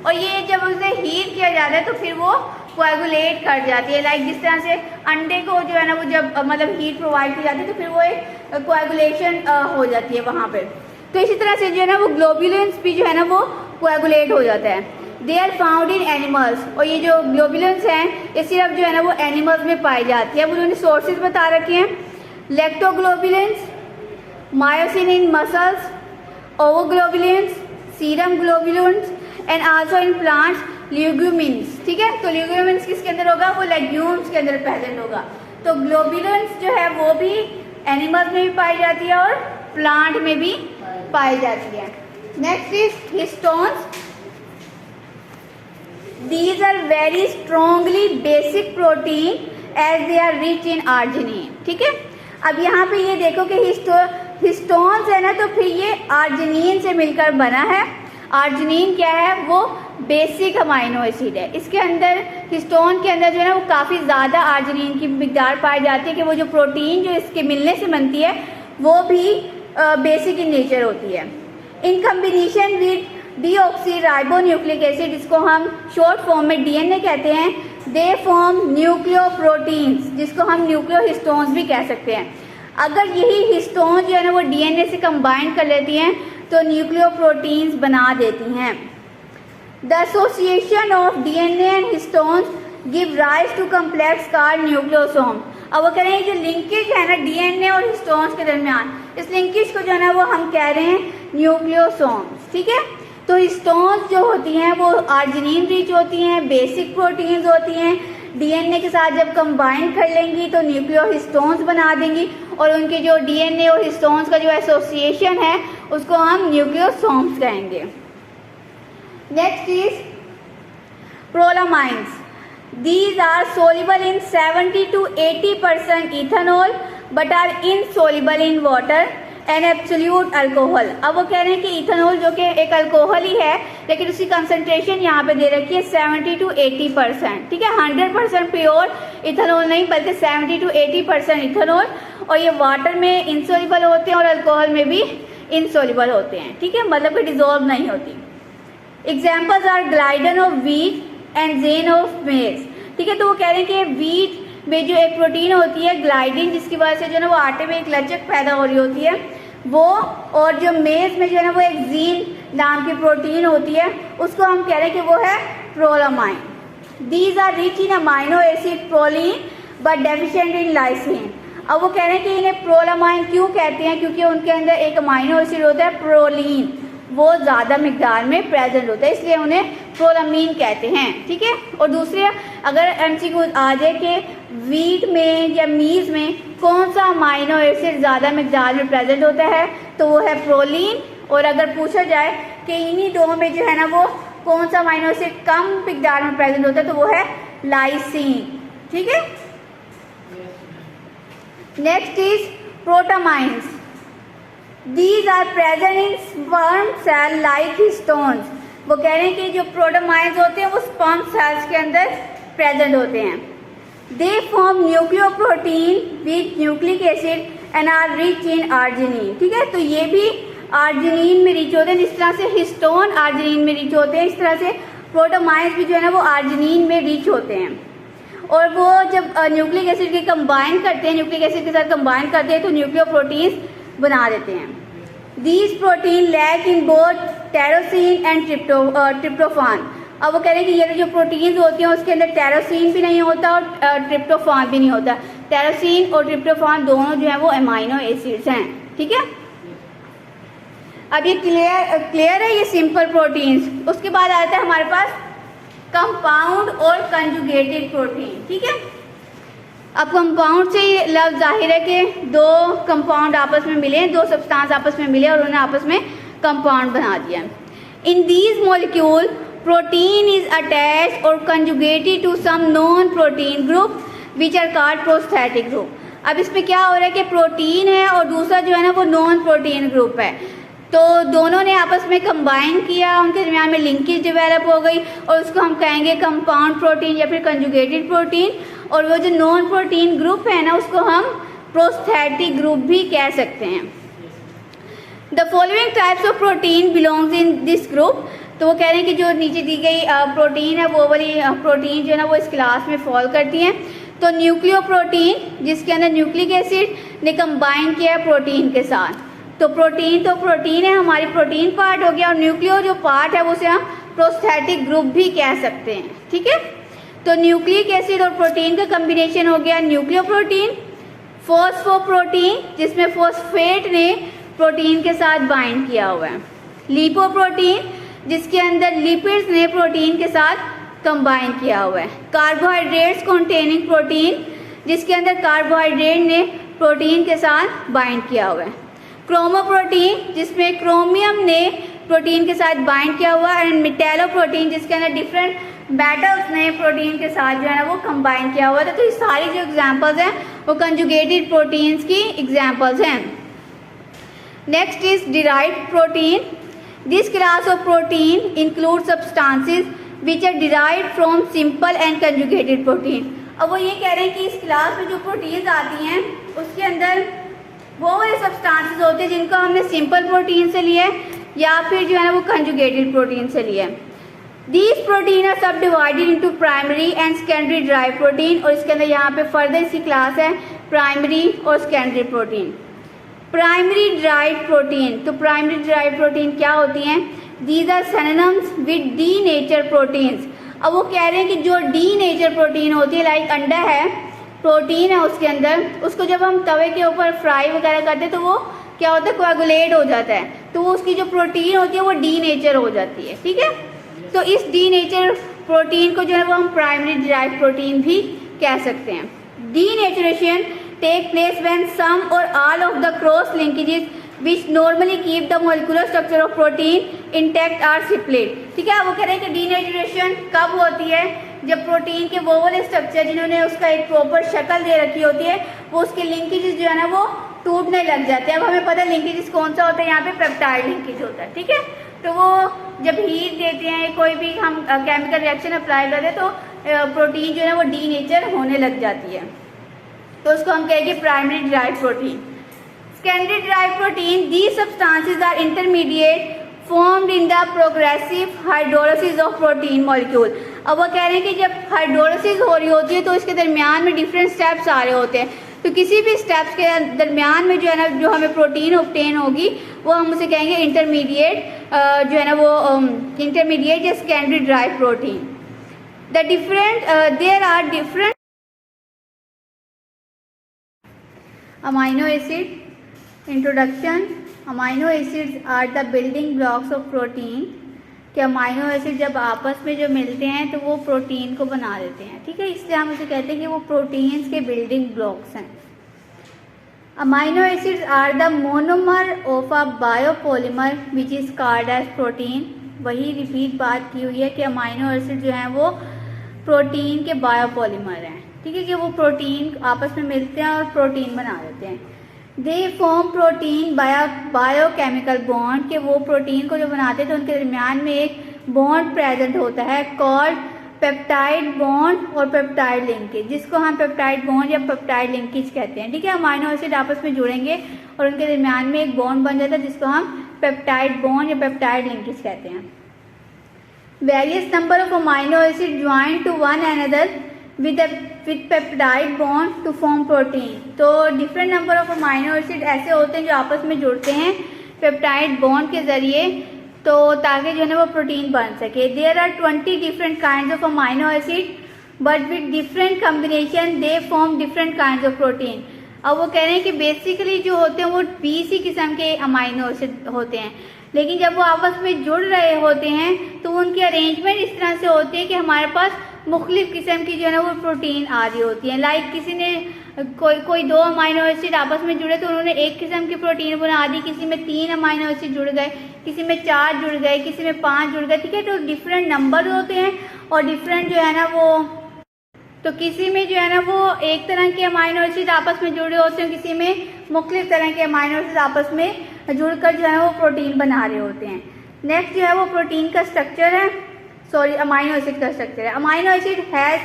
और ये जब उसे हीट किया जाता है तो फिर वो कोएगुलेट कर जाती है, लाइक जिस तरह से अंडे को जो है ना वो जब मतलब हीट प्रोवाइड की जाती है तो फिर वो एक कोएगुलेशन हो जाती है वहाँ पे। तो इसी तरह से जो है ना वो ग्लोब्यूलिन्स भी जो है ना वो कोएगुलेट हो जाता है। They are found in animals, और ये जो ग्लोब्यूलिन्स हैं ये सिर्फ जो है ना वो एनिमल्स में पाई जाती है। अब उन्होंने सोर्सेज बता रखे हैं, lactoglobulins, myosin in muscles, ovoglobulins, serum globulins and also in plants legumins. ठीक है, तो ल्यूग्यूमिन्स किसके अंदर होगा, वो लेग्यूम्स के अंदर प्रेजेंट होगा। तो ग्लोब्यूलिन्स जो है वो भी एनिमल्स में भी पाई जाती है और प्लांट में भी पाई जाती है। Next is histones. These are very strongly basic protein as they are rich in arginine. ठीक है, अब यहाँ पे ये देखो कि हिस्टोन्स है ना तो फिर ये आर्जिनिन से मिलकर बना है। आर्जिनिन क्या है, वो बेसिक अमाइनो एसिड है। इसके अंदर हिस्टोन के अंदर जो है ना वो काफ़ी ज़्यादा आर्जिनिन की मिकदार पाई जाती है कि वो जो प्रोटीन जो इसके मिलने से बनती है वो भी बेसिक इन नेचर होती है। इन कम्बिनेशन विद डीऑक्सीराइबोन्यूक्लिक एसिड, जिसको हम शॉर्ट फॉर्म में डीएनए कहते हैं, दे फॉर्म न्यूक्लियोप्रोटीन्स, जिसको हम न्यूक्लियोहिस्टोन्स भी कह सकते हैं। अगर यही हिस्टोन जो है ना वो डीएनए से कंबाइन कर लेती हैं तो न्यूक्लियोप्रोटीन्स बना देती हैं। The association of DNA and histones give rise to complex called nucleosome। अब वो कह रहे हैं जो लिंकेज है ना डीएनए और हिस्टोन्स के दरमियान, इस लिंकेज को जो है ना वो हम कह रहे हैं न्यूक्लियोसोम्स। ठीक है, तो हिस्टोन्स जो होती हैं वो आर्जिनिन रिच होती हैं, बेसिक प्रोटीन्स होती हैं, डीएनए के साथ जब कंबाइन कर लेंगी तो न्यूक्लियोहिस्टोन्स बना देंगी, और उनके जो डीएनए और हिस्टोन्स का जो एसोसिएशन है उसको हम न्यूक्लियोसोम्स कहेंगे। Next is prolamines. These are soluble in 70 to 80% ethanol but are insoluble in water and absolute alcohol। अब वो कह रहे हैं कि इथेनॉल जो कि एक अल्कोहल ही है लेकिन उसकी कंसंट्रेशन यहाँ पे दे रखी है 70 to 80%। ठीक है, 100% प्योर इथेनॉल नहीं बल्कि 70 to 80% इथेनॉल, और ये वाटर में इंसोल्युबल होते हैं और अल्कोहल में भी इंसोल्युबल होते हैं। ठीक है, मतलब कि डिजोल्व नहीं होती। Examples are gliadin of wheat and zein of maize. ठीक है, तो वो कह रहे हैं कि वीट में जो एक प्रोटीन होती है ग्लाइडिन, जिसकी वजह से जो है ना वो आटे में एक लचक पैदा हो रही होती है वो, और जो मेज में जो है ना वो एक जीन नाम की प्रोटीन होती है उसको हम कह रहे हैं कि वो है prolamine. These are rich in amino acid proline but deficient in lysine. अब वो कह रहे हैं कि इन्हें प्रोलामाइन क्यों कहते हैं, क्योंकि उनके अंदर एक अमाइनो एसिड होता है प्रोलीन, वो ज़्यादा मिकदार में प्रेजेंट होता है, इसलिए उन्हें प्रोलामीन कहते हैं। ठीक है, और दूसरे अगर एमसीक्यू आ जाए कि वीट में या मीज में कौन सा अमाइनो एसिड ज़्यादा मिकदार में प्रेजेंट होता है तो वो है प्रोलीन, और अगर पूछा जाए कि इन्हीं दो में जो है ना वो कौन सा अमीनो एसिड कम मिकदार में प्रेजेंट होता है तो वो है लाइसिन। ठीक है। Next is protamines. These are present in sperm cell like histones. वो कह रहे हैं कि जो प्रोटामाइंस होते हैं वो स्पर्म सेल्स के अंदर प्रेजेंट होते हैं। They form nucleoprotein with nucleic acid and are rich in arginine. ठीक है, तो ये भी आर्जिनिन में रिच होते हैं। जिस तरह से हिस्टोन आर्जिनिन में रिच होते हैं, इस तरह से प्रोटामाइंस भी जो है ना वो आर्जिनिन में रिच होते हैं। और वो जब न्यूक्लिक एसिड के कंबाइन करते हैं, न्यूक्लिक एसिड के साथ कंबाइन करते हैं तो न्यूक्लियोप्रोटीन्स बना देते हैं। These protein lack in both tyrosine and tryptophan. अब वो कह रहे हैं कि ये जो प्रोटीन्स होती हैं उसके अंदर टेरोसिन भी नहीं होता और ट्रिप्टोफान भी नहीं होता। टेरोसिन और ट्रिप्टोफान दोनों जो है वो अमाइनो एसिड्स हैं। ठीक है, अब ये क्लियर है ये सिंपल प्रोटीन्स। उसके बाद आता है हमारे पास कंपाउंड और कंजुगेटेड प्रोटीन। ठीक है, अब कंपाउंड से ये लफ्ज़ जाहिर है कि दो कंपाउंड आपस में मिले, दो सब्सटेंस आपस में मिले और उन्होंने आपस में कंपाउंड बना दिया। In these molecule protein is attached or conjugated to some non protein group which are called prosthetic group. अब इसमें क्या हो रहा है कि प्रोटीन है और दूसरा जो है ना वो नॉन प्रोटीन ग्रुप है, तो दोनों ने आपस में कंबाइन किया, उनके दरमियान में लिंकेज डेवलप हो गई और उसको हम कहेंगे कंपाउंड प्रोटीन या फिर कंजुगेटेड प्रोटीन। और वो जो नॉन प्रोटीन ग्रुप है ना उसको हम प्रोस्थेटिक ग्रुप भी कह सकते हैं। The following types of protein belongs in this group. तो वो कह रहे हैं कि जो नीचे दी गई प्रोटीन है वो वाली प्रोटीन जो है ना वो इस क्लास में फॉल करती हैं। तो न्यूक्लियो प्रोटीन जिसके अंदर न्यूक्लिक एसिड ने कंबाइन किया है प्रोटीन के साथ, तो प्रोटीन है, हमारी प्रोटीन पार्ट हो गया, और न्यूक्लियो जो पार्ट है उसे हम प्रोस्थेटिक ग्रुप भी कह सकते हैं। ठीक है, तो न्यूक्लिक एसिड और प्रोटीन का कम्बिनेशन हो गया न्यूक्लियो प्रोटीन। फॉस्फोप्रोटीन जिसमें फॉस्फेट ने प्रोटीन के साथ बाइंड किया हुआ है। लिपोप्रोटीन जिसके अंदर लिपिड्स ने प्रोटीन के साथ कंबाइन किया हुआ है। कार्बोहाइड्रेट्स कंटेनिंग प्रोटीन जिसके अंदर कार्बोहाइड्रेट ने प्रोटीन के साथ बाइंड किया हुआ है। क्रोमोप्रोटीन जिसमें क्रोमियम ने प्रोटीन के साथ बाइंड किया हुआ है। एंड मेटेलोप्रोटीन जिसके अंदर डिफरेंट मेटल्स ने प्रोटीन के साथ जो है ना वो कंबाइन किया हुआ था। तो ये सारी जो एग्जांपल्स हैं वो कंजुगेटेड प्रोटीन्स की एग्जांपल्स हैं। Next is derived protein. This class of protein include substances which are derived from simple and conjugated protein. अब वो ये कह रहे हैं कि इस क्लास में जो प्रोटीन्स आती हैं उसके अंदर वो वाले सब्सटेंसेस होते हैं जिनको हमने सिंपल प्रोटीन से लिया है या फिर जो है ना वो कंजुगेटेड प्रोटीन से लिया है। दीज प्रोटीन आर सब divided into primary and secondary drive protein. और इसके अंदर यहाँ पे फर्दर इसकी क्लास है प्राइमरी और secondary protein. Primary derived protein, तो प्राइमरी ड्राइव प्रोटीन क्या होती हैं? These are synonyms with denatured proteins. अब वो कह रहे हैं कि जो डी नेचर प्रोटीन होती है, लाइक अंडा है, प्रोटीन है उसके अंदर, उसको जब हम तवे के ऊपर फ्राई वगैरह करते हैं तो वो क्या होता है, कोएगुलेट हो जाता है, तो वो उसकी जो प्रोटीन होती है वो डी नेचर हो जाती है। ठीक है, तो इस डी नेचर प्रोटीन को जो है वो हम प्राइमरी डिराइव्ड प्रोटीन भी कह सकते हैं। Denaturation take place when some or all of the cross linkages which normally keep the molecular structure of protein intact are split. ठीक है, वो कह रहे हैं कि डी नेचुरेशन कब होती है? जब प्रोटीन के वो वाले स्ट्रक्चर जिन्होंने उसका एक प्रॉपर शक्ल दे रखी होती है वो उसके लिंकेजेस जो है ना वो टूटने लग जाते हैं। अब हमें पता है लिंकेजेस कौन सा होता है, यहाँ पे पेप्टाइड लिंकेज होता है। ठीक है, तो वो जब हीट देते हैं, कोई भी हम केमिकल रिएक्शन अप्लाई करते हैं तो प्रोटीन जो है वो डी नेचर होने लग जाती है, तो उसको हम कहेंगे primary derived protein. Secondary derived protein, these substances are intermediate formed in the progressive hydrolysis of protein molecule. अब वो कह रहे हैं कि जब हाइड्रोलिसिस हो रही होती है तो इसके दरमियान में डिफरेंट स्टेप्स आ रहे होते हैं, तो किसी भी स्टेप्स के दरमियान में जो है ना जो हमें प्रोटीन ऑब्टेन होगी वो हम उसे कहेंगे इंटरमीडिएट जो है ना वो इंटरमीडिएट या secondary derived protein. The different there are different amino acid. Introduction. Amino acids are the building blocks of protein. कि अमाइनो एसिड जब आपस में जो मिलते हैं तो वो प्रोटीन को बना देते हैं। ठीक है, इसलिए हम उसे कहते हैं कि वो प्रोटीन्स के बिल्डिंग ब्लॉक्स हैं। Amino acids are the monomer of a biopolymer which is called as protein. वही रिपीट बात की हुई है कि अमाइनो एसिड जो हैं वो प्रोटीन के बायोपॉलीमर हैं, ठीक है, कि वो प्रोटीन आपस में मिलते हैं और प्रोटीन बना देते हैं। They form protein biochemical bond, के वो प्रोटीन को जो बनाते हैं तो उनके दरमियान में एक बॉन्ड प्रेजेंट होता है कॉल्ड पेप्टाइड बॉन्ड और पेप्टाइड लिंकेज, जिसको हम पेप्टाइड बॉन्ड या पेप्टाइड लिंकेज कहते हैं, ठीक है। अमाइनो एसिड आपस में जुड़ेंगे और उनके दरमियान में एक बॉन्ड बन जाता है जिसको हम पेप्टाइड बॉन्ड या पेप्टाइड लिंकेज कहते हैं। Various number of amino acid join to one another with peptide bond to form protein. तो different number of amino acid ऐसे होते हैं जो आपस में जुड़ते हैं पेप्टाइड बॉन्ड के जरिए, तो ताकि जो है वो प्रोटीन बन सके। There are 20 different kinds of amino acid but with different combination they form different kinds of protein. अब वो कह रहे हैं कि बेसिकली जो होते हैं वो 20 ही किस्म के अमाइनो एसिड होते हैं, लेकिन जब वो आपस में जुड़ रहे होते हैं तो उनकी अरेंजमेंट इस तरह से होती है कि हमारे पास मुख्तलिफ किस्म की जो है ना वो प्रोटीन आ रही होती है। लाइक किसी ने कोई 2 अमाइनो एसिड आपस में जुड़े तो उन्होंने एक किस्म की प्रोटीन बना दी, किसी में 3 अमाइनो एसिड जुड़ गए, किसी में 4 जुड़ गए, किसी में 5 जुड़ गए, ठीक है। तो डिफरेंट नंबर होते हैं और डिफरेंट जो है ना वो, तो किसी में जो है ना वो एक तरह के अमाइनो एसिड आपस में जुड़े होते हैं, किसी में मुख्तलिफ तरह के अमाइनो एसिड आपस में जुड़कर जो है वो प्रोटीन बना रहे होते हैं। नेक्स्ट जो है वो प्रोटीन का स्ट्रक्चर है, सॉरी अमाइनो एसिड का स्ट्रक्चर है। Amino acid has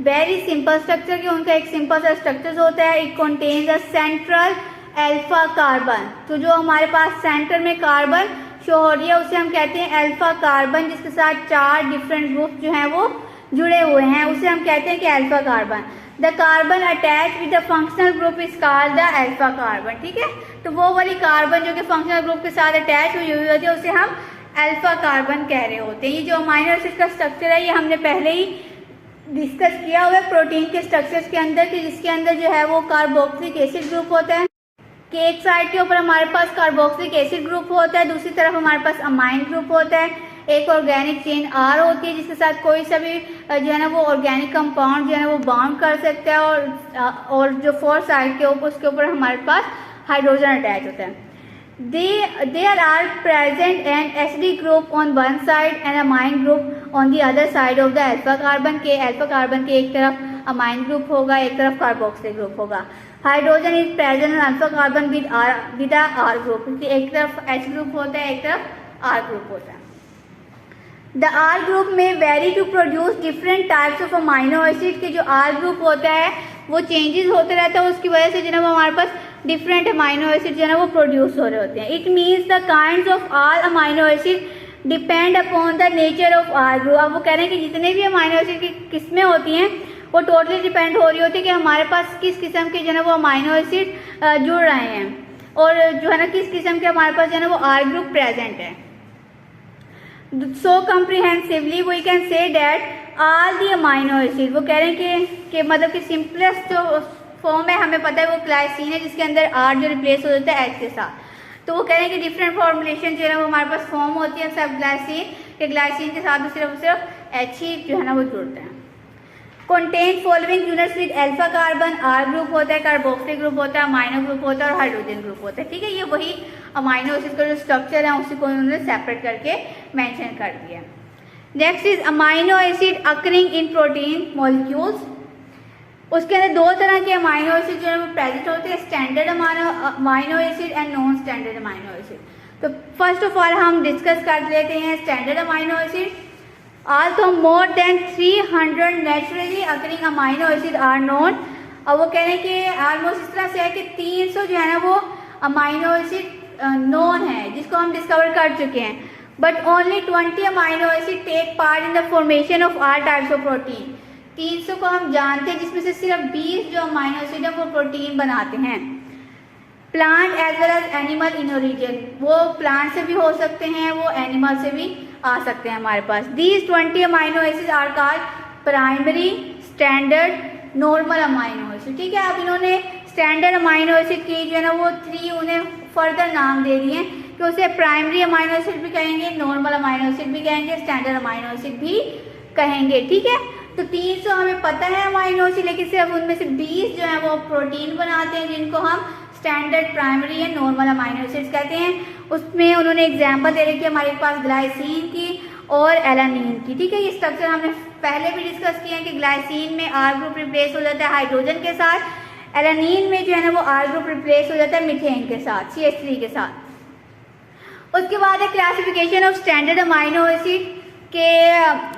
very simple structure, कि उनका एक सिंपल सा स्ट्रक्चर होता है। It contains a central alpha carbon, तो जो हमारे पास सेंटर में कार्बन शो हो रही है उसे हम कहते हैं अल्फा कार्बन, जिसके साथ 4 डिफरेंट ग्रुप जो हैं वो जुड़े हुए हैं, उसे हम कहते हैं कि alpha carbon. The carbon attach with the functional group is called the alpha carbon, ठीक है। तो वो वाली कार्बन जो कि फंक्शनल ग्रुप के साथ अटैच हुई हुई होती है उसे हम अल्फा कार्बन कह रहे होते हैं। ये जो अमाइनो एसिड का स्ट्रक्चर है ये हमने पहले ही डिस्कस किया हुआ है प्रोटीन के स्ट्रक्चर्स के अंदर, कि जिसके अंदर जो है वो कार्बोक्सिलिक एसिड ग्रुप होता है, कि एक साइड के ऊपर हमारे पास कार्बोक्सिलिक एसिड ग्रुप होता है, दूसरी तरफ हमारे पास अमाइन ग्रुप होता है, एक ऑर्गेनिक चेन आर होती है जिसके साथ कोई सा भी जो है ना वो ऑर्गेनिक कंपाउंड जो है वो बाउंड कर सकता है, और जो 4 साइड के ऊपर उसके ऊपर हमारे पास हाइड्रोजन अटैच होता है। There are present an acidic group on one side and amine group on the other side of the alpha carbon, के अल्फा कार्बन के एक तरफ अमाइन ग्रुप होगा, एक तरफ कार्बोक्सिलिक ग्रुप होगा। Hydrogen is present on alpha carbon with R group, एक तरफ H ग्रुप होता है, एक तरफ R ग्रुप होता है। द R ग्रुप में vary to produce different types of amino acid, के जो R ग्रुप होता है वो चेंजेस होते रहता है, उसकी वजह से जो है वो हमारे पास डिफरेंट अमाइनो एसिड जो है ना वो प्रोड्यूस हो रहे होते हैं। It means the kinds of all amino acid depend upon the nature of R group. अब वो कह रहे हैं कि जितने भी अमाइनो एसिड की किस्में होती हैं वो टोटली डिपेंड हो रही होती है कि हमारे पास किस किस्म के जो है ना वो अमाइनो एसिड जुड़ रहे हैं, और जो है ना किस किस्म के हमारे पास जो है ना वो R ग्रुप प्रेजेंट है। So comprehensively we can say that all the amino acid, वो कह रहे हैं कि मतलब कि सिंपलेस्ट जो फॉर्म है हमें पता है वो ग्लाइसिन है, जिसके अंदर R जो रिप्लेस हो जाता है H के साथ। तो वो कह रहे हैं कि डिफरेंट फॉर्मुलेशन जो है ना वो हमारे पास फॉर्म होती है सब ग्लाइसिन के, ग्लाइसिन के साथ सिर्फ H ही जो है ना वो जुड़ते हैं। Contain following units with alpha carbon, R group होता है, कार्बोक्सिलिक ग्रुप होता है, अमाइनो ग्रुप होता है और हाइड्रोजन ग्रुप होता है, ठीक है। ये वही अमाइनो एसिड का जो स्ट्रक्चर है उसी को उन्होंने सेपरेट करके मेंशन कर दिया। Next is amino acid occurring in protein molecules. उसके अंदर 2 तरह के अमाइनो एसिड जो है वो प्रेजेंट होते हैं, standard amino acid and non standard amino acid. तो फर्स्ट ऑफ ऑल हम डिस्कस कर लेते हैं standard amino acid. Although more than 300 naturally occurring amino acid are known, अब वो कह रहे हैं कि ऑलमोस्ट इस तरह से है कि 300 जो है ना वो अमाइनो एसिड नोन है जिसको हम डिस्कवर कर चुके हैं, but only 20 amino acid take part in the formation of all types of protein. 300 को हम जानते हैं जिसमें से सिर्फ 20 जो अमाइनो एसिड है वो प्रोटीन बनाते हैं। Plant as well as animal in origin, वो प्लांट से भी हो सकते हैं, वो एनिमल से भी आ सकते हैं हमारे पास। These 20 amino acid are called primary, standard, normal amino acid, ठीक है। अब इन्होंने स्टैंडर्ड अमाइनो एसिड की जो है ना वो 3 उन्हें फर्दर नाम दे दिए कि उसे प्राइमरी अमाइनो एसिड भी कहेंगे, नॉर्मल अमाइनो एसिड भी कहेंगे, स्टैंडर्ड अमाइनो एसिड भी कहेंगे, ठीक है। तो 300 हमें पता है अमाइनो एसिड, लेकिन सिर्फ उनमें से 20 जो है वो प्रोटीन बनाते हैं जिनको हम स्टैंडर्ड, प्राइमरी या नॉर्मल अमाइनो एसिड्स कहते हैं। उसमें उन्होंने एग्जांपल दे रखी है हमारे पास ग्लाइसिन की और एलानिन की, ठीक है। ये स्ट्रक्चर हमने पहले भी डिस्कस किया है कि ग्लाइसिन में R ग्रुप रिप्लेस हो जाता है हाइड्रोजन के साथ, एलानिन में जो है ना वो R ग्रुप रिप्लेस हो जाता है मीथेन के साथ, CH3 के साथ। उसके बाद है classification of standard amino acid के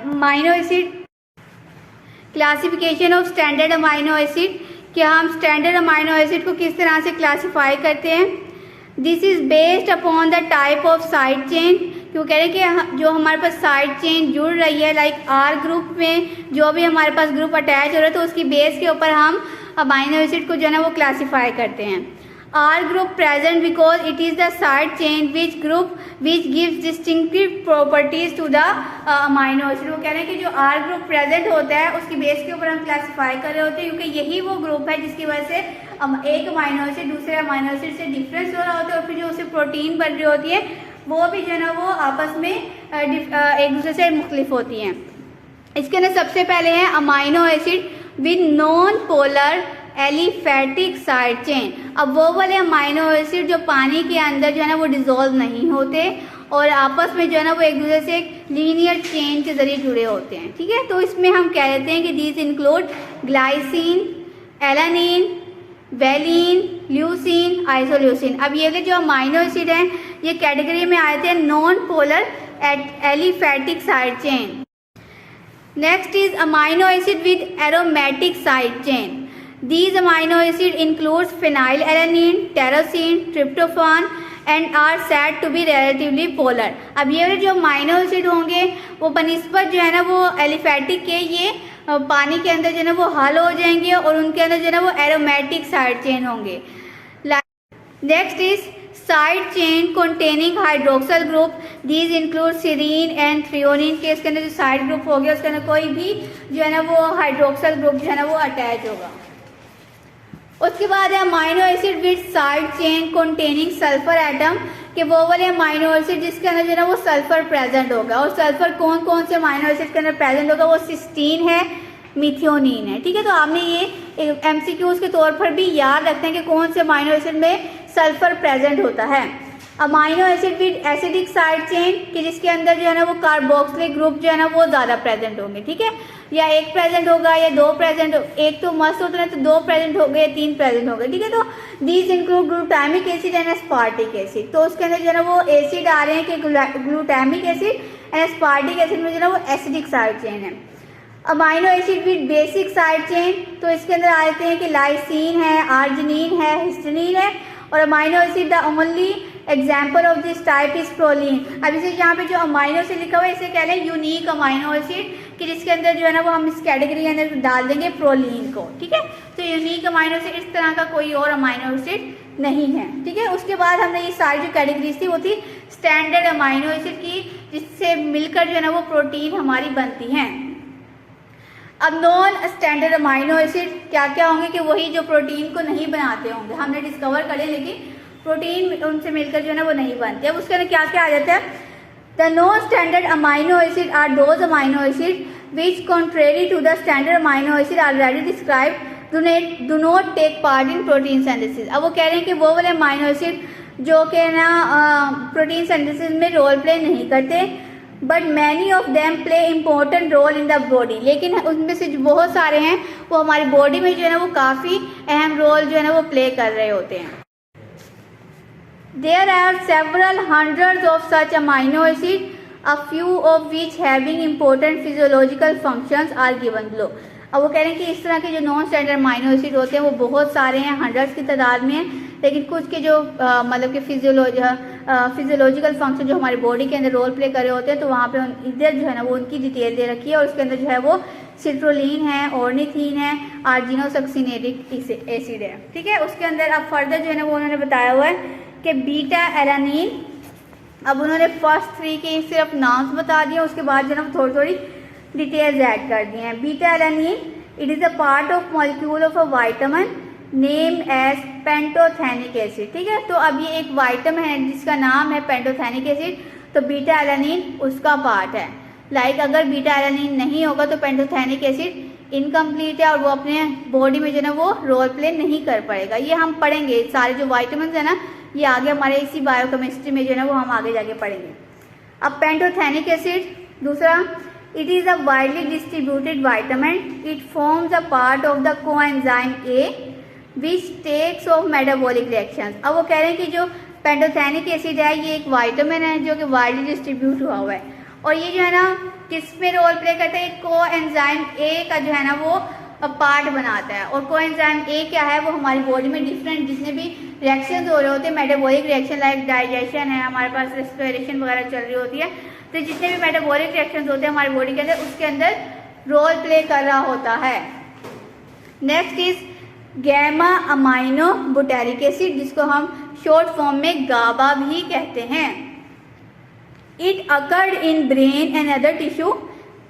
amino acid, classification of standard amino acid, कि हम स्टैंडर्ड अमाइनो एसिड को किस तरह से क्लासीफाई करते हैं। This is based upon the type of side chain, क्यों कह रहे हैं कि जो हमारे पास साइड चेन जुड़ रही है, लाइक R ग्रुप में जो भी हमारे पास ग्रुप अटैच हो रहा है तो उसकी बेस के ऊपर हम अमाइनो एसिड को जो है ना वो क्लासीफाई करते हैं। R group present because it is the side chain which gives distinctive properties to the amino acid। वो कह रहे हैं कि जो R group present होता है उसकी बेस के ऊपर हम क्लासीफाई कर रहे होते हैं, क्योंकि यही वो ग्रुप है जिसकी वजह से एक अमाइनो एसिड दूसरे अमाइनो एसिड से डिफरेंस हो रहा होता है, और फिर जो उसे प्रोटीन बन रही होती है वो भी जो है ना वो आपस में एक दूसरे से मुख्तलिफ होती हैं। इसके अंदर सबसे पहले है amino acid with non polar aliphatic side chain. अब वो वाले अमाइनो एसिड जो पानी के अंदर जो है ना वो डिजोल्व नहीं होते और आपस में जो है ना वो एक दूसरे से एक लीनियर चेन के जरिए जुड़े होते हैं, ठीक है। तो इसमें हम कह देते हैं कि these include glycine, alanine, valine, leucine, isoleucine. अब ये जो अमाइनो एसिड हैं ये कैटेगरी में आते हैं non polar aliphatic side chain. Next is amino acid with aromatic side chain. These amino acid includes phenylalanine, tyrosine, tryptophan and are said to be relatively polar। अब ये जो अमाइनो एसिड होंगे वो बनिस्बत जो है ना वो एलिफैटिक के ये पानी के अंदर जो है ना वो हल हो जाएंगे और उनके अंदर जो है ना वो एरोमेटिक साइड चेन होंगे। Next is side chain containing hydroxyl group. These include serine and threonine के इसके अंदर जो साइड ग्रुप हो गया उसके अंदर कोई भी जो है ना वो हाइड्रोक्सल ग्रुप जो है ना वो अटैच होगा। उसके बाद है amino acid with side chain containing sulphur atom, के वो वाले अमाइनो एसिड जिसके अंदर जो है ना वो सल्फर प्रेजेंट होगा। और सल्फर कौन कौन से अमाइनो एसिड के अंदर प्रेजेंट होगा, वो सिस्टीन है, मिथियोनिन है, ठीक है। तो आपने ये MCQs के तौर पर भी याद रखते हैं कि कौन से अमाइनो एसिड में सल्फर प्रेजेंट होता है। Amino acid with acidic side chain, कि जिसके अंदर जो है ना वो कार्बोक्सिलिक ग्रुप जो है ना वो ज़्यादा प्रेजेंट होंगे, ठीक है। या एक प्रेजेंट होगा या दो प्रेजेंट, एक तो मस्त होता है तो दो प्रेजेंट हो गए, तीन प्रेजेंट हो गए, ठीक है। तो these include glutamic acid and aspartic acid. तो उसके अंदर जो है ना वो एसिड आ रहे हैं कि glutamic acid and aspartic acid में जो है ना वो एसिडिक साइड चेन है। Amino acid with basic side chain, तो इसके अंदर आते हैं कि लाइसिन है, आर्जिनिन है, हिस्टिडीन है। और amino acid the only example of this type is proline. अब इसे यहाँ पे जो अमाइनो एसिड लिखा हुआ है इसे कह लें यूनिक अमाइनो एसिड, कि जिसके अंदर जो है ना वो हम इस कैटेगरी के अंदर डाल देंगे प्रोलीन को, ठीक है। तो यूनिक अमाइनो एसिड इस तरह का कोई और अमाइनो एसिड नहीं है, ठीक है। उसके बाद हमने ये सारी जो कैटेगरीज थी वो थी स्टैंडर्ड अमाइनो एसिड की, जिससे मिलकर जो है ना वो प्रोटीन हमारी बनती हैं। अब नॉन स्टैंडर्ड अमाइनो एसिड क्या क्या होंगे, कि वही जो प्रोटीन को नहीं बनाते होंगे, हमने डिस्कवर करे लेकिन प्रोटीन उनसे मिलकर जो है ना वो नहीं बनते। अब उसके अंदर क्या क्या आ जाता है, the non standard amino acid are those amino acid which contrary to the standard amino acid already describe do not take part in protein synthesis. अब वो कह रहे हैं कि वो वाले अमाइनो एसिड जो कि ना प्रोटीन सिंथेसिस में रोल प्ले नहीं करते, but many of them play important role in the body. लेकिन उनमें से जो बहुत सारे हैं वो हमारी बॉडी में जो है ना वो काफ़ी अहम रोल जो है ना वो प्ले कर रहे होते हैं। There are several hundreds of such amino acids, a few of which having important physiological functions are given below। अब वो कह रहे हैं कि इस तरह के जो नॉन स्टैंडर्ड अमाइनो एसिड होते हैं वो बहुत सारे हैं, हंड्रेड्स की तादाद में हैं, लेकिन कुछ के जो मतलब कि फिजियोलॉजिकल फंक्शन जो हमारी बॉडी के अंदर रोल प्ले कर रहे होते हैं, तो वहाँ पे इधर जो है ना वो उनकी डिटेल दे रखी है। और उसके अंदर जो है वो सिट्रोलिन है, ऑर्निथिन है, आर्जिनोसक्सिनेटिक एसिड है, ठीक है। उसके अंदर अब फर्दर जो है ना वो उन्होंने बताया हुआ है कि बीटा एलानिन, अब उन्होंने फर्स्ट 3 के सिर्फ नाम्स बता दिए, उसके बाद जो है ना थोड़ी थोड़ी डिटेल्स ऐड कर दी हैं। Beta alanine it is a part of molecule of a vitamin name as pantothenic acid, ठीक है। तो अब ये एक वाइटामिन है जिसका नाम है पेंटोथेनिक एसिड, तो बीटा एलानिन उसका पार्ट है। लाइक अगर बीटा एलानिन नहीं होगा तो पेंटोथेनिक एसिड इनकम्प्लीट है और वो अपने बॉडी में जो है ना वो रोल प्ले नहीं कर पाएगा। ये हम पढ़ेंगे, सारे जो वाइटामिन है ना ये आगे हमारे इसी बायोकेमिस्ट्री में जो है ना वो हम आगे जाके पढ़ेंगे। अब पेंटोथेनिक एसिड दूसरा, it is a widely distributed vitamin, it forms a part of the coenzyme A which takes of metabolic reactions. अब वो कह रहे हैं कि जो पेंटोथेनिक एसिड है ये एक वाइटामिन है जो कि वाइडली डिस्ट्रीब्यूट हुआ हुआ है और ये जो है ना किस में रोल प्ले करता है, कोएंजाइम ए का जो है ना वो पार्ट बनाता है। और कोएंजाइम ए क्या है, वो हमारी बॉडी में डिफरेंट जितने भी रिएक्शंस हो रहे होते हैं, मेटाबॉलिक रिएक्शन लाइक डाइजेशन है, हमारे पास रेस्पिरेशन वगैरह चल रही होती है, तो जितने भी मेटाबॉलिक रिएक्शंस होते हैं हमारी बॉडी के अंदर उसके अंदर रोल प्ले कर रहा होता है। Next is gamma amino butyric acid, जिसको हम शॉर्ट फॉर्म में गाबा भी कहते हैं। It occurred in brain and other tissue,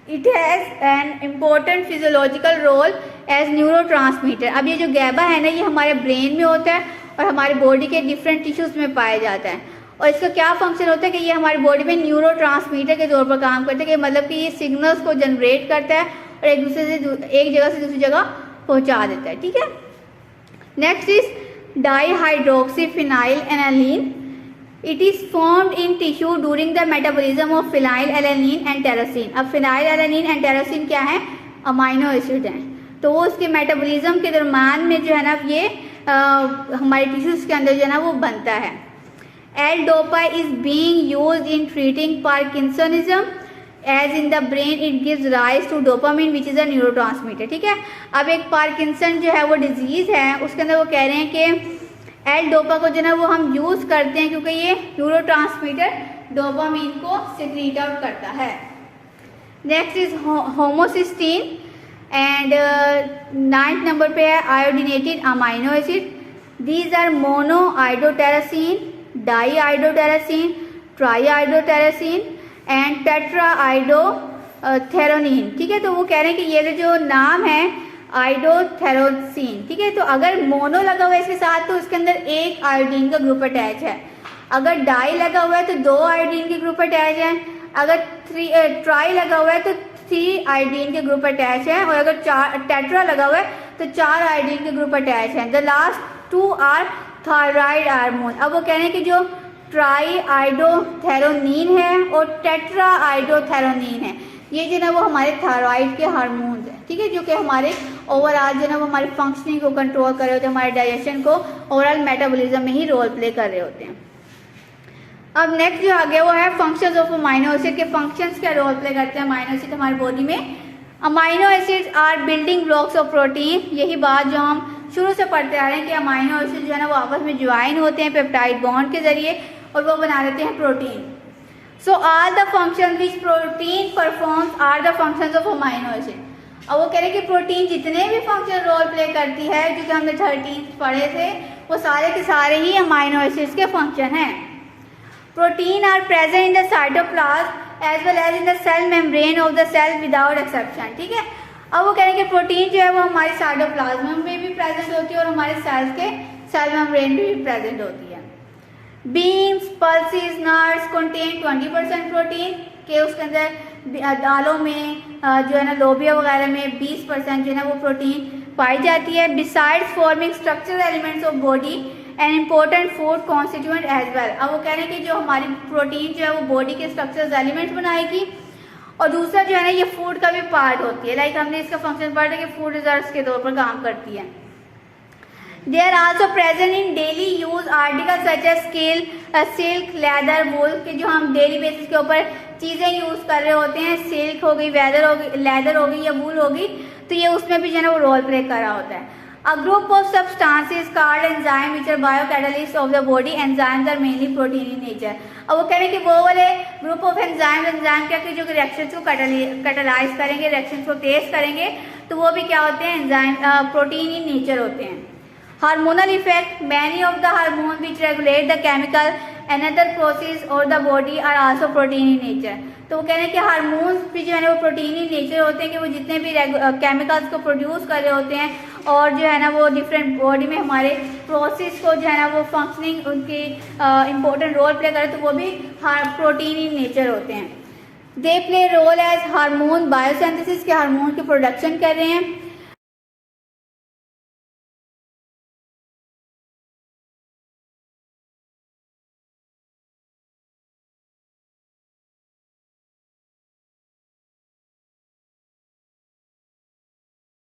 it has an important physiological role as neurotransmitter. अब ये जो गैबा है ना ये हमारे ब्रेन में होता है और हमारे बॉडी के डिफरेंट टिश्यूज़ में पाया जाता है और इसका क्या फंक्शन होता है कि ये हमारी बॉडी में न्यूरोट्रांसमीटर के तौर पर काम करता है, कि मतलब कि ये सिग्नल्स को जनरेट करता है और एक जगह से दूसरी जगह पहुंचा देता है। ठीक है। Next is dihydroxyphenyl alanine, it is formed in tissue during the metabolism of phenyl alanine and tyrosine. अब फिनाइल एलानिन एंड टेरासिन क्या है, अमाइनो एसिड हैं, तो वो उसके मेटाबॉलिज्म के दरम्यान में जो है ना ये हमारे टिश्यूज के अंदर जो है ना वो बनता है। L-DOPA is being used in treating Parkinsonism, as in the brain it gives rise to dopamine which is a neurotransmitter। ठीक है। अब एक पार्किंसन जो है वो डिजीज़ है, उसके अंदर वो कह रहे हैं कि L-DOPA को जो है वो हम यूज़ करते हैं क्योंकि ये न्यूरोट्रांसमीटर डोपामिन को सिक्रीट आउट करता है। Next is homocysteine and 9th number पे है iodinated amino acid. These are mono iodotyrosine, diiodotyrosine, triiodotyrosine and tetraiodothyronine. ठीक है। तो वो कह रहे हैं कि ये जो नाम है आइडोथेरोसिन, ठीक है, तो अगर मोनो लगा हुआ है इसके साथ तो इसके अंदर एक आयोडीन का ग्रुप अटैच है, अगर डाई लगा हुआ है तो 2 आयोडीन के ग्रुप अटैच है, अगर ट्राई लगा हुआ है तो 3 आयोडीन के ग्रुप अटैच है और अगर टेट्रा लगा हुआ है तो 4 आयोडीन के ग्रुप अटैच है। The last 2 are thyroid hormone. अब वो कह रहे हैं कि जो ट्राई आइडोथेरोनिन है और टेट्रा आइडोथेरोनिन है ये जो है वो हमारे थायराइड के हार्मोन्स हैं। ठीक है, जो कि हमारे ओवरऑल जो है ना वो हमारे फंक्शनिंग को कंट्रोल कर रहे होते हैं, हमारे डाइजेशन को ओवरऑल मेटाबॉलिज्म में ही रोल प्ले कर रहे होते हैं। अब नेक्स्ट जो आगे वो है फंक्शंस ऑफ अमाइनो एसिड के फंक्शंस क्या रोल प्ले करते हैं अमाइनो एसिड हमारी बॉडी में। Amino acids are building blocks of protein. यही बात जो हम शुरू से पढ़ते आ रहे हैं कि अमाइनो एसिड जो है ना वो आपस में ज्वाइन होते हैं पेप्टाइड बॉन्ड के जरिए और वो बना देते हैं protein. So all the function which protein performs are the functions of amino acid. अब वो कह रहे हैं कि प्रोटीन जितने भी फंक्शन रोल प्ले करती है जो कि हमने 13 पढ़े थे वो सारे के सारे ही अमाइनो एसिड्स के फंक्शन हैं। Protein are present in the cytoplasm as well as in the cell membrane of the cell without exception. ठीक है, अब वो कह रहे हैं कि प्रोटीन जो है वो हमारे साइटोप्लाज्म में भी प्रेजेंट होती है और हमारे सेल्स के सेल मेम्ब्रेन में भी प्रेजेंट होती है। Beans, pulses, nuts contain 20% protein के उसके अंदर दालों में जो है ना लोबिया वगैरह में 20% जो है ना वो प्रोटीन पाई जाती है। Besides forming structural elements of body and important food constituent as well. अब वो कह रहे हैं कि जो हमारी प्रोटीन जो है वो बॉडी के स्ट्रक्चरल एलिमेंट्स बनाएगी और दूसरा जो है ना ये फूड का भी पार्ट होती है। लाइक हमने इसका फंक्शन पढ़ा कि फूड रिजर्व्स के तौर पर काम करती है। They are also present in daily use article such as silk, leather, wool के जो हम डेली बेसिस के ऊपर चीज़ें यूज़ कर रहे होते हैं, सिल्क हो गई, लेदर हो गई या वूल होगी, तो ये उसमें भी जो है ना वो रोल प्ले कर रहा होता है। A group of substances called enzyme which are biocatalysts of the body. Enzymes are mainly protein in nature. अब वो कह रहे हैं कि वो वाले ग्रुप ऑफ एंजाइम क्या कि जो रिएक्शंस को कैटालाइज करेंगे, रिएक्शंस को तेज करेंगे, तो वो भी क्या होते हैं एंजाइम प्रोटीन इन नेचर होते हैं। Hormonal effect, many of the hormone which regulate the chemical and other process और the body are also protein in nature. तो वो कह रहे हैं कि हार्मोन्स भी जो है ना वो प्रोटीन इन नेचर होते हैं कि वो जितने भी केमिकल्स को प्रोड्यूस कर रहे होते हैं और जो है ना वो डिफरेंट बॉडी में हमारे प्रोसेस को जो है ना वो फंक्शनिंग उनकी इम्पोर्टेंट रोल प्ले करे, तो वो भी प्रोटीन इन नेचर होते हैं। They play role as hormone biosynthesis के हार्मोन की प्रोडक्शन कर रहे हैं।